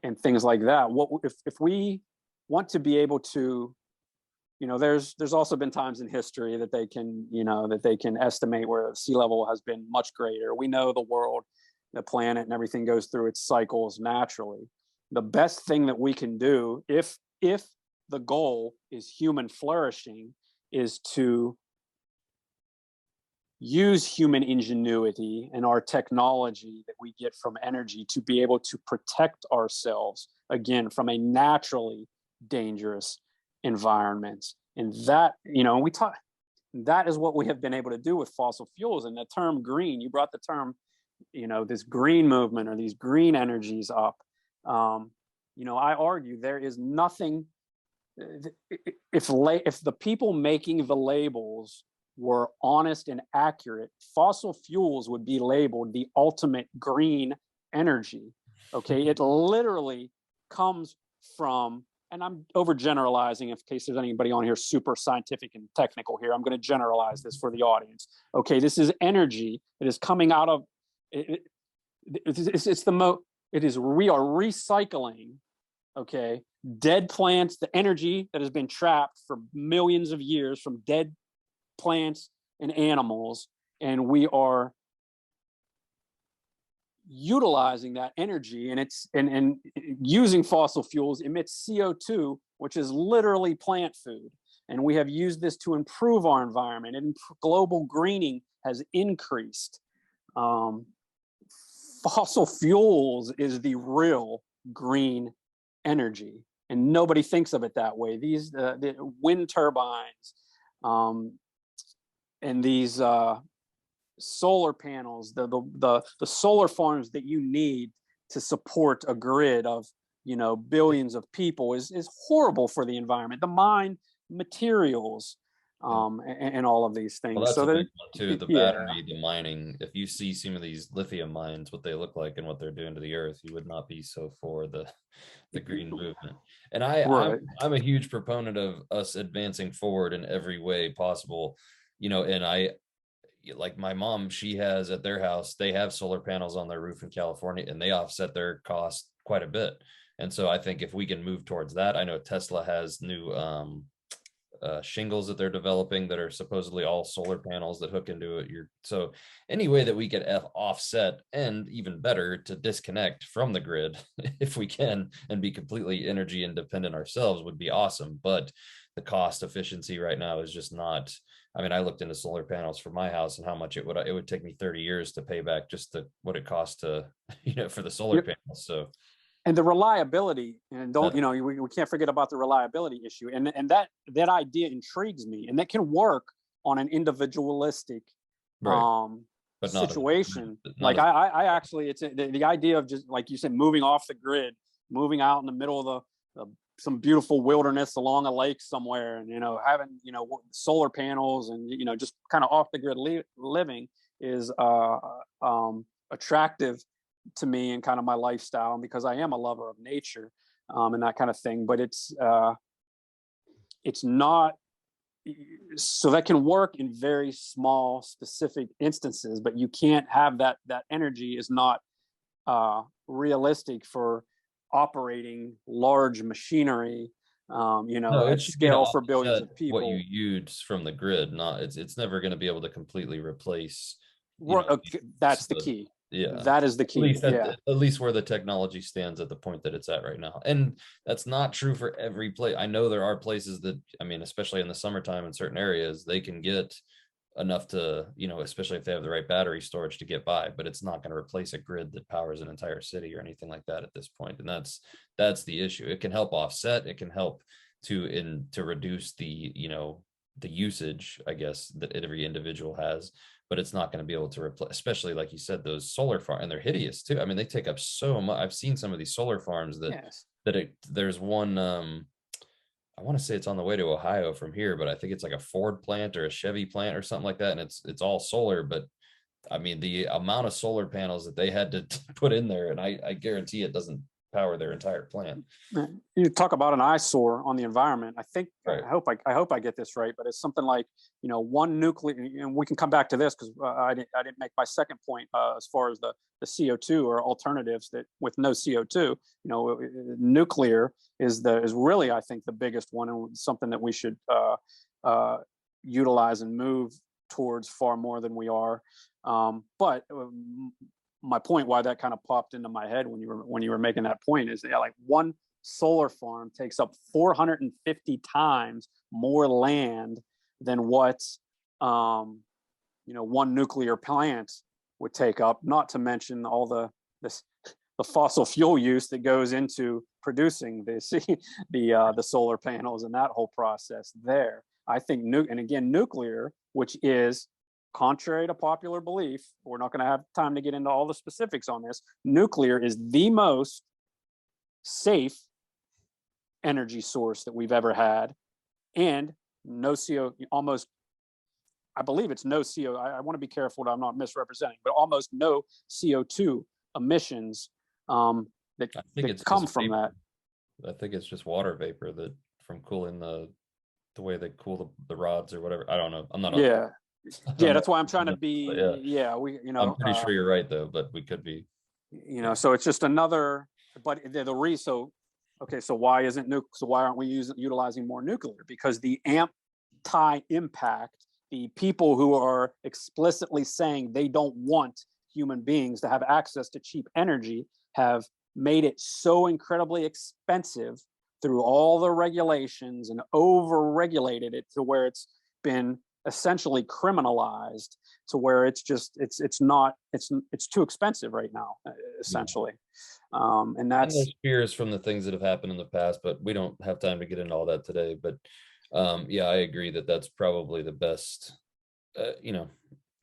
and things like that. What if we want to be able to, there's also been times in history that they can estimate where sea level has been much greater. We know the world, the planet, and everything goes through its cycles naturally. The best thing that we can do, if the goal is human flourishing, is to use human ingenuity and our technology that we get from energy to be able to protect ourselves, again, from a naturally dangerous environment. And that, that is what we have been able to do with fossil fuels. And the term green, you brought the term, this green movement or these green energies up. I argue there is nothing, if the people making the labels were honest and accurate, fossil fuels would be labeled the ultimate green energy. Okay, it literally comes from, and I'm overgeneralizing in case there's anybody on here super scientific and technical here. I'm going to generalize this for the audience. Okay, this is energy that is coming out of it. We are recycling, okay, dead plants, the energy that has been trapped for millions of years from dead plants and animals, and we are utilizing that energy, and using fossil fuels emits CO2, which is literally plant food. and we have used this to improve our environment, and global greening has increased. Fossil fuels is the real green energy, and nobody thinks of it that way. These the wind turbines, and these solar panels, the solar farms that you need to support a grid of billions of people is horrible for the environment. The mine materials, and all of these Well, things. that's So a that big one too. The battery, the mining. If you see some of these lithium mines, what they look like and what they're doing to the earth, you would not be so for the green movement. And right. I'm a huge proponent of us advancing forward in every way possible. And I like my mom, she has at their house, they have solar panels on their roof in California, and they offset their cost quite a bit. And so I think if we can move towards that, I know Tesla has new shingles that they're developing that are supposedly all solar panels that hook into it. So any way that we could offset, and even better to disconnect from the grid if we can, and be completely energy independent ourselves would be awesome. But the cost efficiency right now is just not. I mean, I looked into solar panels for my house and how much it would take me 30 years to pay back just what it costs to for the solar panels. So And the reliability, and don't uh, we can't forget about the reliability issue, and that idea intrigues me, and that can work on an individualistic right, but situation. not Like as I actually, it's the idea of, just like you said, moving off the grid, moving out in the middle of some beautiful wilderness along a lake somewhere, and having solar panels, and just kind of off the grid living is attractive to me and kind of my lifestyle, because I am a lover of nature, and that kind of thing. But it's not, so that can work in very small specific instances, but you can't have that energy is not realistic for operating large machinery, no, it at should be to scale for billions offset of what you people. use from the grid. Not it's never going to be able to completely replace, That's the so, key. yeah. That is the At key. least Yeah. at least where the technology stands at the point that it's at right now. And that's not true for every place. I know there are places that, I mean, especially in the summertime in certain areas, they can get enough to, especially if they have the right battery storage to get by, but it's not going to replace a grid that powers an entire city or anything like that at this point. And that's the issue. It can help offset, it can help to reduce the usage, I guess, that every individual has, but it's not going to be able to replace, especially like you said, those solar farms, and they're hideous too. I mean, they take up so much. I've seen some of these solar farms Yes. there's one, I want to say it's on the way to Ohio from here, but I think it's like a Ford plant or a Chevy plant or something like that, and it's all solar. But I mean, the amount of solar panels that they had to put in there, and I guarantee it doesn't power their entire plant. You talk about an eyesore on the environment. I think, Right. I hope I get this right, but it's something like, one nuclear, and we can come back to this, because I didn't make my second point, as far as the CO2 or alternatives that with no CO2. Nuclear is really, I think, the biggest one, and something that we should utilize and move towards far more than we are. But my point, why that kind of popped into my head when you were making that point, is like one solar farm takes up 450 times more land than what one nuclear plant would take up, not to mention all the fossil fuel use that goes into producing the solar panels and that whole process there. I think and again, nuclear, which is, contrary to popular belief, we're not going to have time to get into all the specifics on this, nuclear is the most safe energy source that we've ever had, and no CO, almost, I believe it's no CO, I want to be careful that I'm not misrepresenting, but almost no CO2 emissions that come from that. I think it's just water vapor that from cooling the way they cool the rods or whatever. I don't know. I'm not. Yeah. I'm That's not, why I'm trying to yeah. be. Yeah, we. I'm pretty sure you're right though, but we could be. So it's just another. But the reason. So, okay. So why isn't So why aren't we utilizing more nuclear? Because the anti-impact, the people who are explicitly saying they don't want human beings to have access to cheap energy, have made it so incredibly expensive through all the regulations and over-regulated it to where it's been essentially criminalized, to where it's just it's too expensive right now, essentially. And And that's there's fears from the things that have happened in the past, but we don't have time to get into all that today. But yeah, I agree that that's probably the best, you know,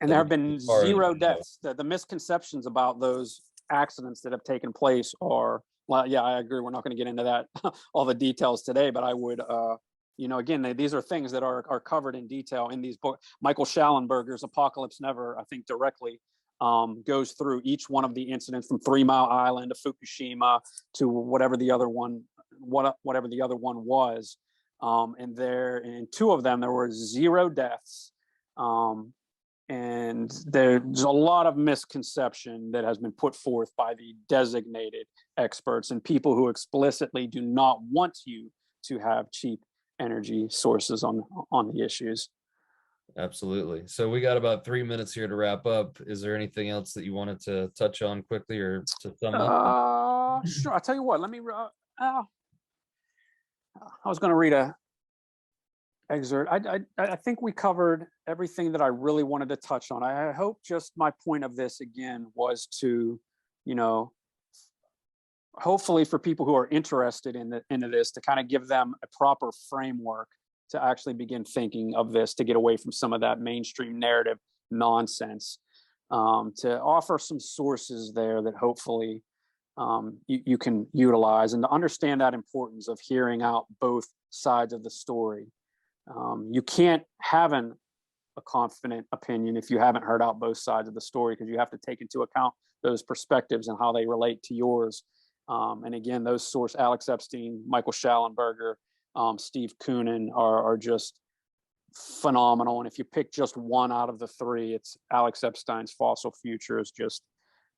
and at there have least been as far as zero we know. deaths. The misconceptions about those accidents that have taken place are, well, yeah, I agree. We're not going to get into that, all the details today, but I would, again, these are things that are covered in detail in these books. Michael Schallenberger's Apocalypse Never, I think, directly goes through each one of the incidents from 3 Mile Island to Fukushima to whatever the other one was. And there, in 2 of them, there were 0 deaths. And there's a lot of misconception that has been put forth by the designated experts and people who explicitly do not want you to have cheap energy sources on the issues. Absolutely. So we got about 3 minutes here to wrap up. Is there anything else that you wanted to touch on quickly or to sum up? Sure. I'll tell you what. Let me. I was going to read a excerpt. I think we covered everything that I really wanted to touch on. I hope just my point of this again was to, hopefully for people who are interested into this, to kind of give them a proper framework to actually begin thinking of this, to get away from some of that mainstream narrative nonsense, to offer some sources there that hopefully you can utilize, and to understand that importance of hearing out both sides of the story. You can't have a confident opinion if you haven't heard out both sides of the story, because you have to take into account those perspectives and how they relate to yours. And again, those sources, Alex Epstein, Michael Schallenberger, Steve Koonin, are just phenomenal. And if you pick just one out of the 3, it's Alex Epstein's Fossil Future is just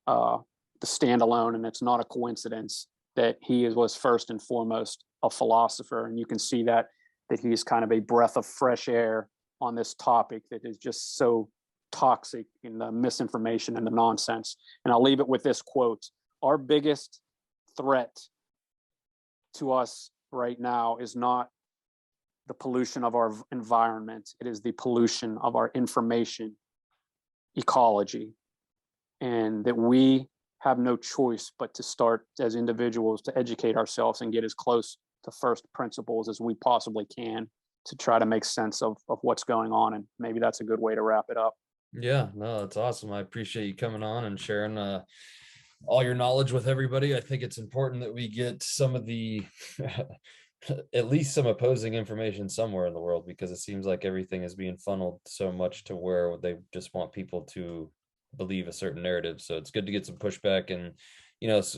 the standalone, and it's not a coincidence that he was first and foremost a philosopher. And you can see that he's kind of a breath of fresh air on this topic that is just so toxic in the misinformation and the nonsense. And I'll leave it with this quote: our biggest threat to us right now is not the pollution of our environment. It is the pollution of our information ecology. And that we have no choice but to start as individuals to educate ourselves and get as close to first principles as we possibly can to try to make sense of what's going on. And maybe that's a good way to wrap it up. Yeah, no, that's awesome. I appreciate you coming on and sharing all your knowledge with everybody. I think it's important that we get some of the at least some opposing information somewhere in the world, because it seems like everything is being funneled so much to where they just want people to believe a certain narrative. So it's good to get some pushback and,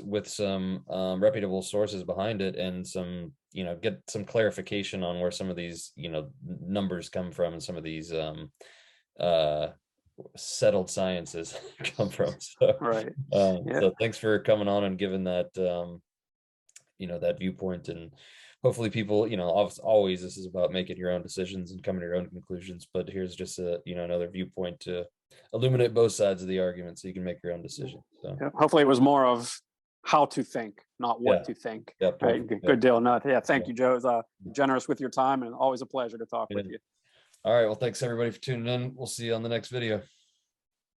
with some reputable sources behind it, and some, get some clarification on where some of these, numbers come from, and some of these settled sciences come from. So, Right. So thanks for coming on and giving that, that viewpoint. And hopefully people, always this is about making your own decisions and coming to your own conclusions, but here's just another viewpoint to illuminate both sides of the argument so you can make your own decision. So hopefully it was more of how to think, not what to think. Yeah, right. Good deal. No, thank you, Joe. It was generous with your time, and always a pleasure to talk with you. All right, well, thanks everybody for tuning in. We'll see you on the next video.